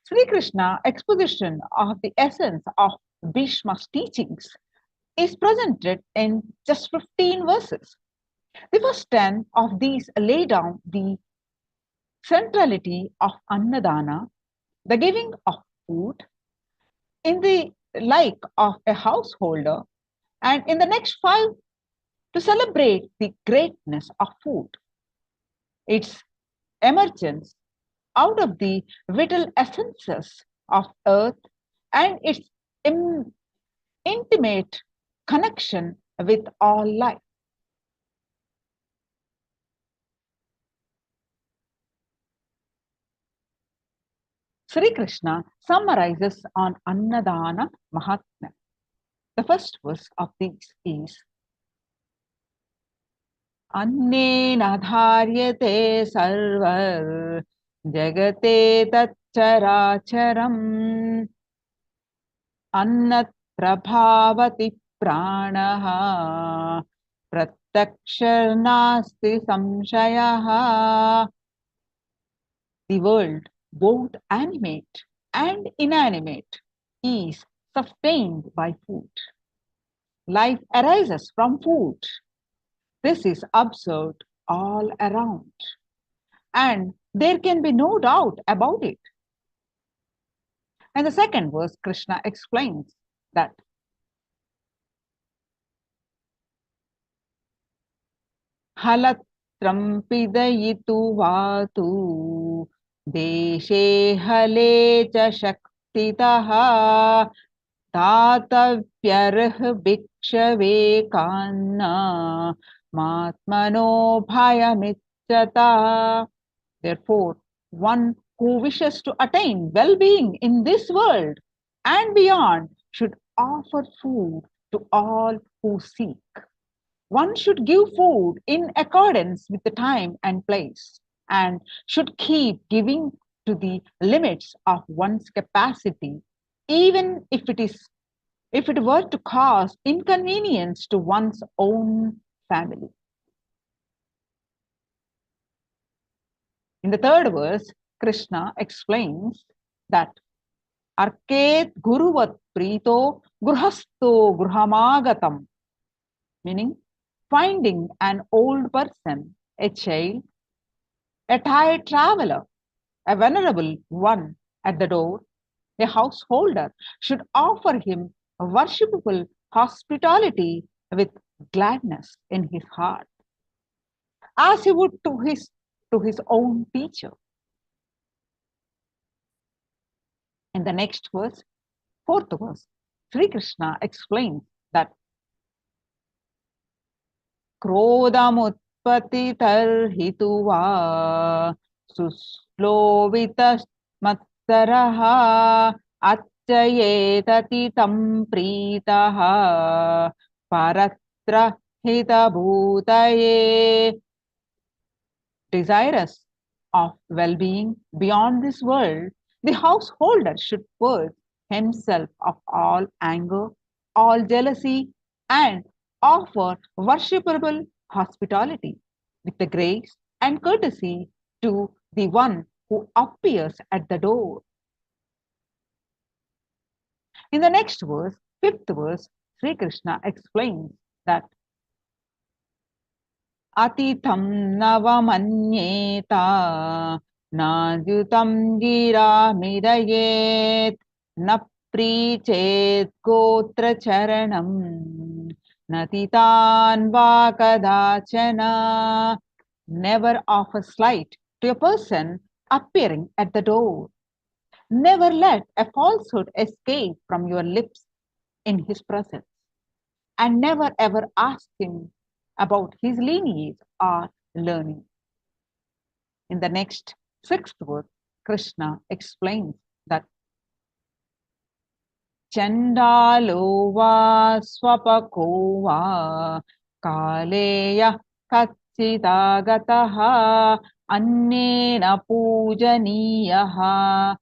Sri Krishna exposition of the essence of Bhishma's teachings is presented in just 15 verses. The first 10 of these lay down the centrality of Annadhana, the giving of food, in the like of a householder, and in the next 5 to celebrate the greatness of food, its emergence out of the vital essences of earth and its intimate connection with all life. Sri Krishna summarizes on Annadhana Mahatmya. The first verse of these is Annenadharyate sarvar jagate tatcharacharam annat prabhavati pranaha pratyakshar nasti samshayaha. The world, both animate and inanimate, is sustained by food. Life arises from food. This is observed all around, and there can be no doubt about it. And the second verse, Krishna explains that halatram pidayitu vatu deshe hale cha shaktitaha tatapyarh bhikshave kanna matmano bhayamichyata. Therefore, one who wishes to attain well-being in this world and beyond should offer food to all who seek. One should give food in accordance with the time and place and should keep giving to the limits of one's capacity, even if it were to cause inconvenience to one's own family. In the third verse, Krishna explains that Arket Guruvat Prito Gruhasto Gruhamagatam, meaning finding an old person, a child, a tired traveler, a venerable one at the door, a householder should offer him a worshipful hospitality with gladness in his heart, as he would to his own teacher. In the next verse, fourth verse, Sri Krishna explains that क्रोधमुत्पत्तितर्हितु वा सुश्लोवितमत्सरः अच्छयेततितं प्रीतः परत्र हितभूतये. Desirous of well-being beyond this world, the householder should purge himself of all anger, all jealousy, and offer worshipable hospitality with the grace and courtesy to the one who appears at the door. In the next verse, fifth verse, Sri Krishna explains that Atitam navamanyeta najutam gira midayet na prichet gotra charanam natitan vakadachana. Never offer slight to a person appearing at the door. Never let a falsehood escape from your lips in his presence, and never ever ask him about his lineage or learning. In the next sixth verse, Krishna explains that Chandalo va swapako va kaleya kachitagataha annena pujaniyaha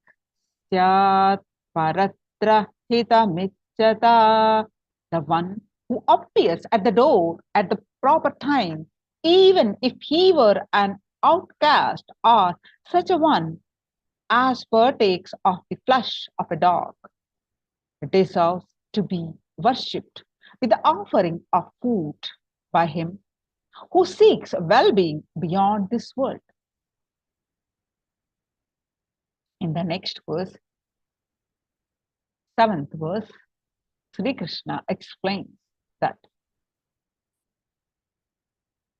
syat paratra hitamichyata. The one who appears at the door at the proper time, even if he were an outcast or such a one as partakes of the flesh of a dog, deserves to be worshipped with the offering of food by him who seeks well-being beyond this world. In the next verse, seventh verse, Sri Krishna explains that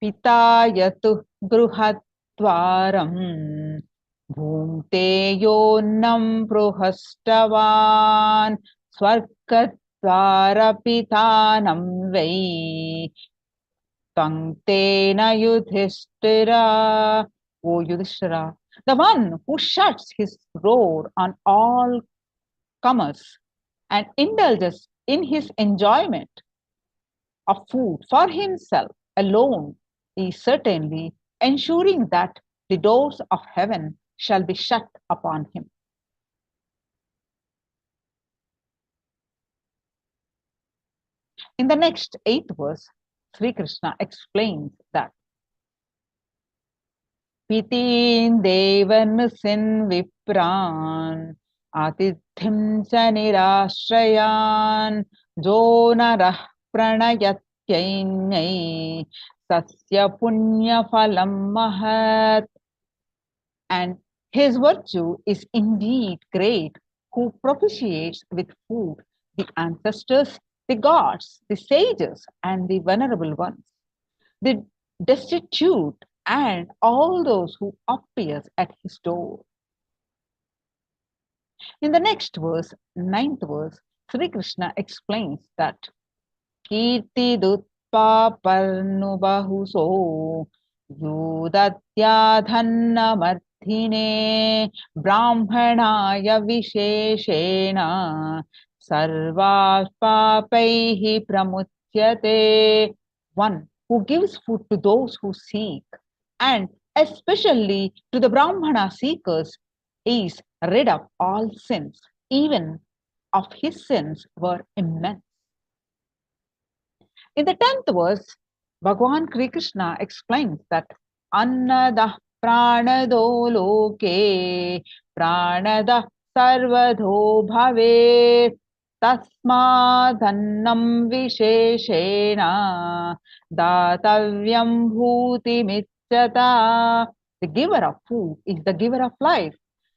Pitayatu gruhatvaram bhumte yonnam pruhastavan swargatvara pitanam vai tangtena yudhishthira. O Yudhishthira, the one who shuts his door on all comers and indulges in his enjoyment of food for himself alone is certainly ensuring that the doors of heaven shall be shut upon him. In the next eighth verse, Sri Krishna explains that Pitin devan sin vipran atithim cha nirashrayan jo narah pranayatyainai sasya punya phalam mahat. And his virtue is indeed great, who propitiates with food the ancestors, the gods, the sages, and the venerable ones, the destitute, and all those who appears at his door. In the next verse, ninth verse, Sri Krishna explains that Kirti dutpa parnubahuso yudatyadhanna madhine brahmanaya visheshena sarvapapaihi pramutyate. One who gives food to those who seek, and especially to the Brahmana seekers, is rid of all sins, even if his sins were immense. In the 10th verse, Bhagavan Sri Krishna explains that Annadah pranado loke pranada sarvadho bhave tasmadannam visheshena datavyam bhuti michyata. The giver of food is the giver of life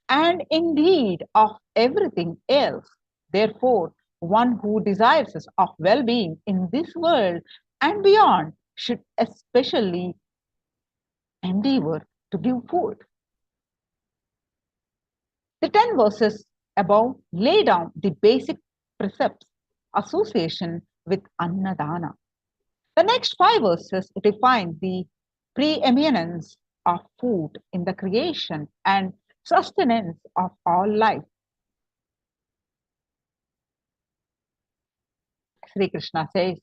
and indeed of everything else. Therefore, one who desires of well-being in this world and beyond should especially endeavor to give food. The 10 verses above lay down the basic precepts association with Annadhana. The next 5 verses define the preeminence of food in the creation and sustenance of all life. Sri Krishna says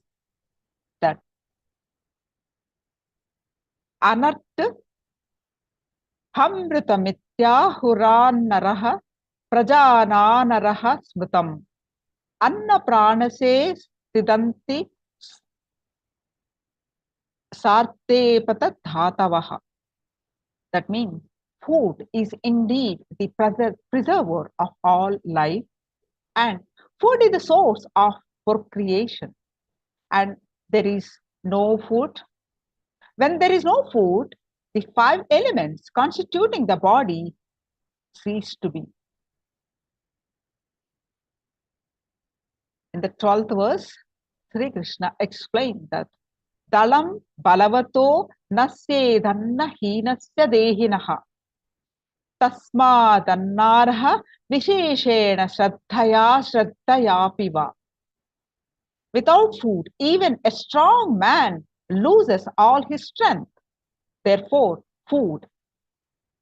that Anartha Hamritamithyahuranaraha Prajananaraha Smritam Anna Pranase Siddhanti Sartepata Dhatavaha. That means food is indeed the preserver of all life, and food is the source of procreation. And there is no food. When there is no food, the 5 elements constituting the body cease to be. In the 12th verse, Sri Krishna explained that Dalam balavato nasyedanna hinasya dehinaha tasmadannarha visheshena shraddhayapiva. Without food, even a strong man loses all his strength. Therefore, food,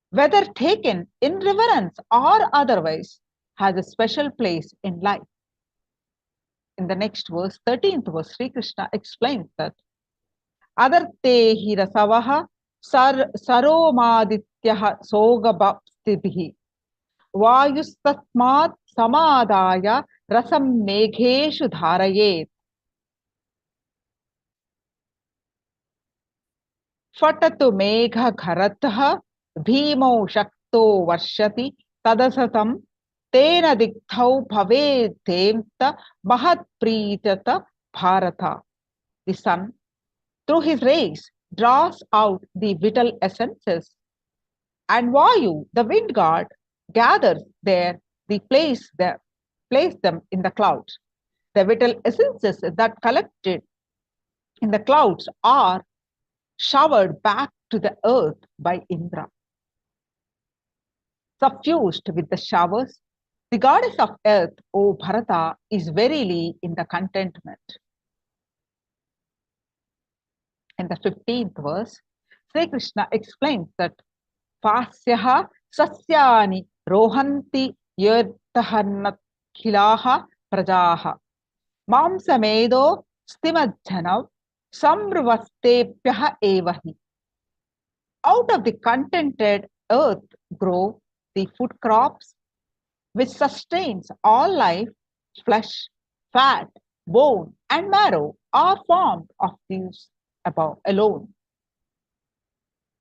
whether taken in reverence or otherwise, has a special place in life. In the next verse, 13th verse, Sri Krishna explains that Adarte hi rasavaha saromadityaha sogabhastibhi vayustatmat samadaya rasam megheshu dharayet. Fatatu megha gharatha bhimo shakto varshati tadasatam tena dikthau bhave temta mahat pritata bharata. The sun, through his rays, draws out the vital essences, and Vayu, the wind god, gathers place them in the clouds. The vital essences that collected in the clouds are showered back to the earth by Indra. Suffused with the showers, the goddess of earth, O Bharata, is verily in the contentment. In the 15th verse, Sri Krishna explains that Fasyaha sasyani rohanti yirtahannakhilaha prajaha mamsamedo stimajjanav samrvastepyaha evahi. Out of the contented earth grow the food crops which sustains all life. Flesh, fat, bone, and marrow are formed of these above alone.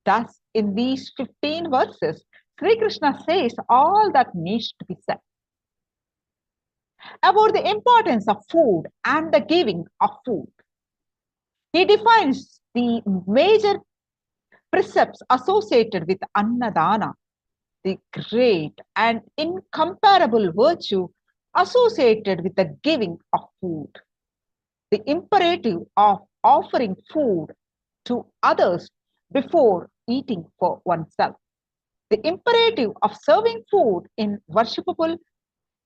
Thus, in these 15 verses, Sri Krishna says all that needs to be said about the importance of food and the giving of food. He defines the major precepts associated with Annadhana, the great and incomparable virtue associated with the giving of food, the imperative of offering food to others before eating for oneself, the imperative of serving food in worshipable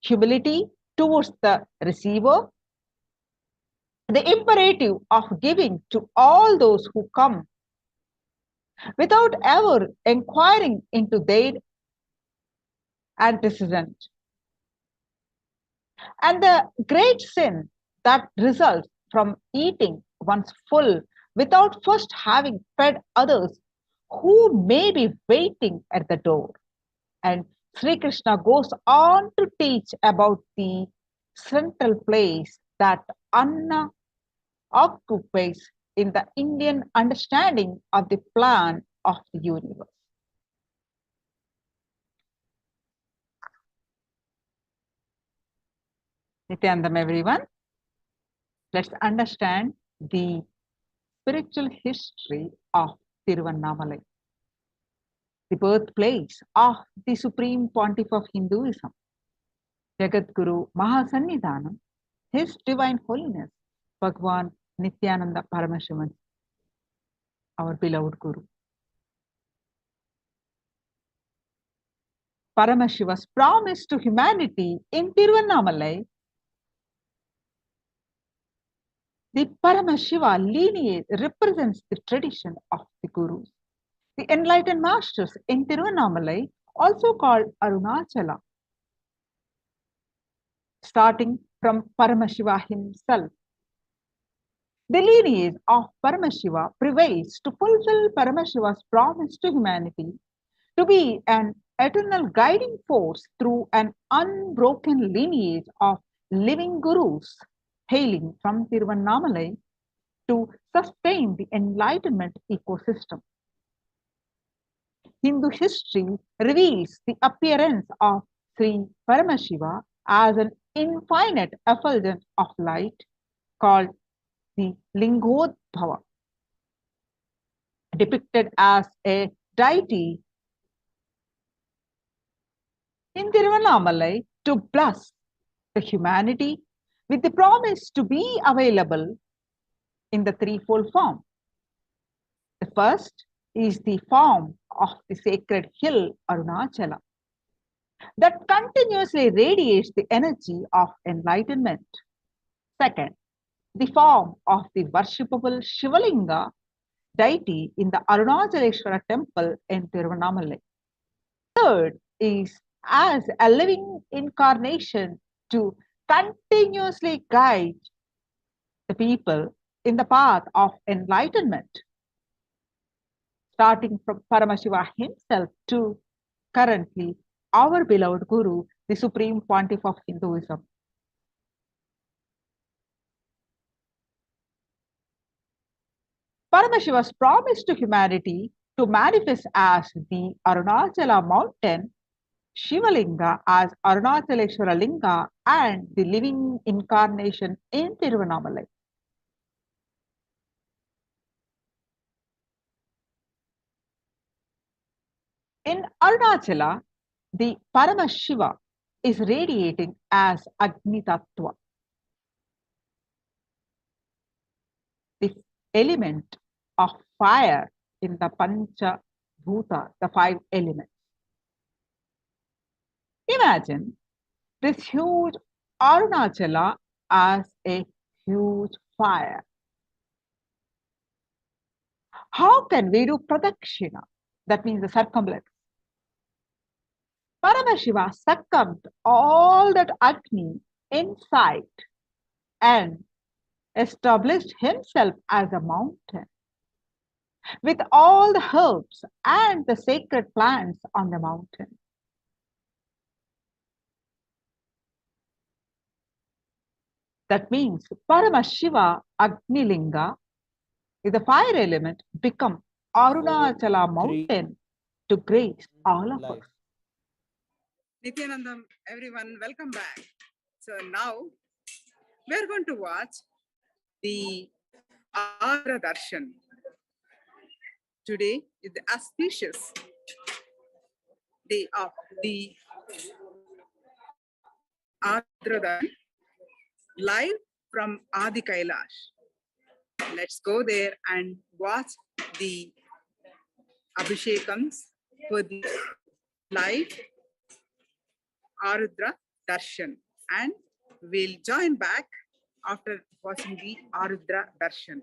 humility towards the receiver, the imperative of giving to all those who come without ever inquiring into their antecedent, and the great sin that results from eating one's full without first having fed others who may be waiting at the door. And Sri Krishna goes on to teach about the central place that Anna occupies in the Indian understanding of the plan of the universe. Nithyanandam, everyone. Let's understand the spiritual history of Tiruvannamalai. the birthplace of the Supreme Pontiff of Hinduism, Jagadguru Mahasannidhanam, His Divine Holiness, Bhagwan Nithyananda Paramashivam, our beloved Guru. Paramashiva's promise to humanity in Tiruvannamalai, the Paramashiva lineage represents the tradition of the Gurus. The enlightened masters in Tiruvannamalai, also called Arunachala, starting from Paramashiva himself. The lineage of Paramashiva prevails to fulfill Paramashiva's promise to humanity to be an eternal guiding force through an unbroken lineage of living gurus hailing from Tiruvannamalai to sustain the Enlightenment ecosystem. Hindu history reveals the appearance of Sri Paramashiva as an infinite effulgence of light called the Lingodbhava, depicted as a deity in Tiruvannamalai to bless the humanity with the promise to be available in the threefold form. The first is the form of the sacred hill Arunachala that continuously radiates the energy of enlightenment. Second, the form of the worshipable Shivalinga deity in the Arunachaleshwara temple in Tiruvannamalai. Third is as a living incarnation to continuously guide the people in the path of enlightenment, starting from Paramashiva himself to currently our beloved Guru, the Supreme Pontiff of Hinduism. Paramashiva's promise to humanity to manifest as the Arunachala mountain, Shivalinga as Arunachaleshwara Linga, and the living incarnation in Tiruvannamalai. In Arunachala, the Paramashiva is radiating as Agni Tattva, the element of fire in the Pancha Bhuta, the five elements. Imagine this huge Arunachala as a huge fire. How can we do pradakshina? That means the circumambulance. Paramashiva succumbed all that Agni inside and established himself as a mountain with all the herbs and the sacred plants on the mountain. That means Paramashiva Agnilinga is the fire element become Arunachala mountain to grace all of us. Nithyanandam, everyone, welcome back. So now we're going to watch the Ardra Darshan. Today is the auspicious day of the Ardra Darshan, live from Adi Kailash. Let's go there and watch the Abhishekams for the live Ardra Darshan, and we'll join back after watching the Ardra Darshan.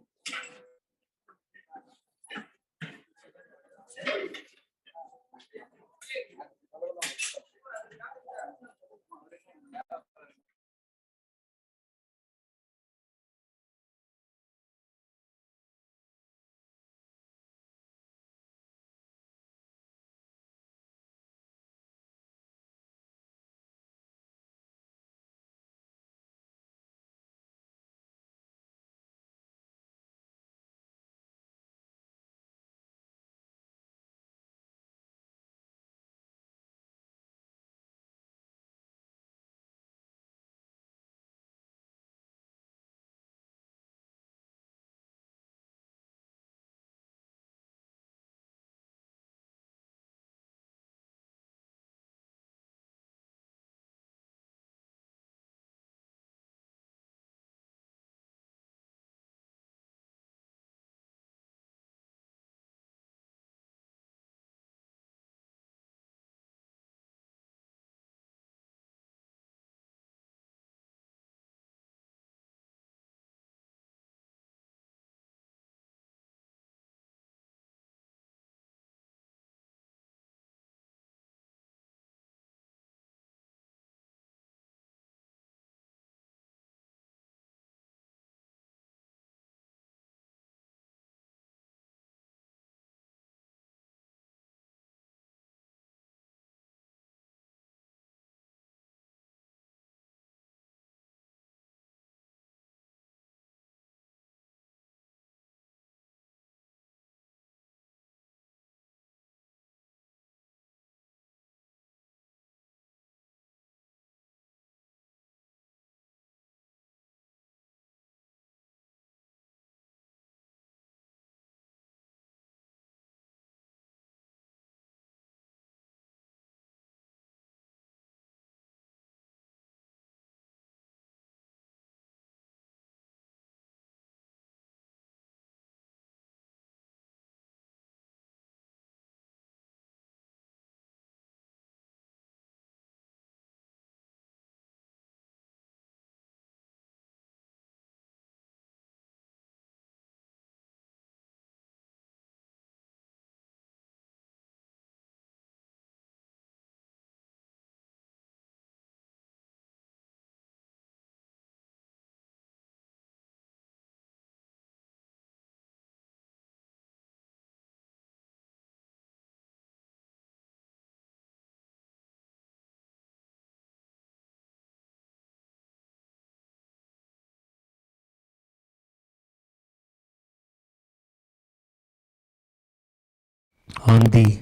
on the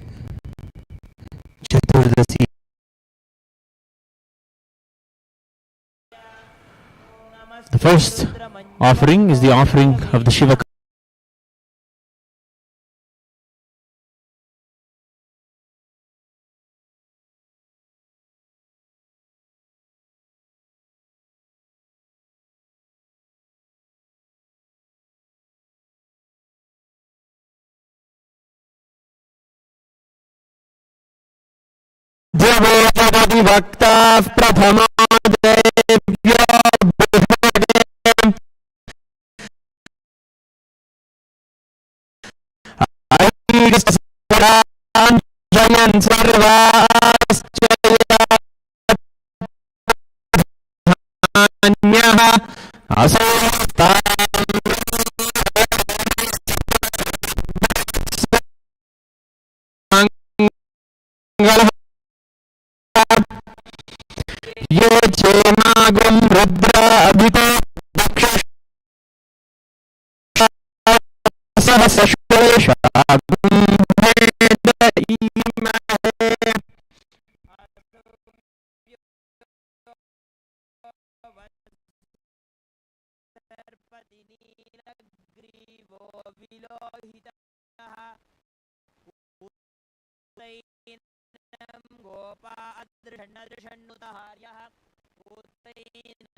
Chaturdasi. The first offering is the offering of the Shiva. Vक्ता प्रथमा देव्यो जयन् सर्वाश्चर्यान्यः असोस्ता ये चेमागं रुद्र अभितो सहस्रेशागं भेद ईमहे सर्पतिनीलग्रीवो विलोहितः गोपा अदृषण्णुतहार्यः पूतैनं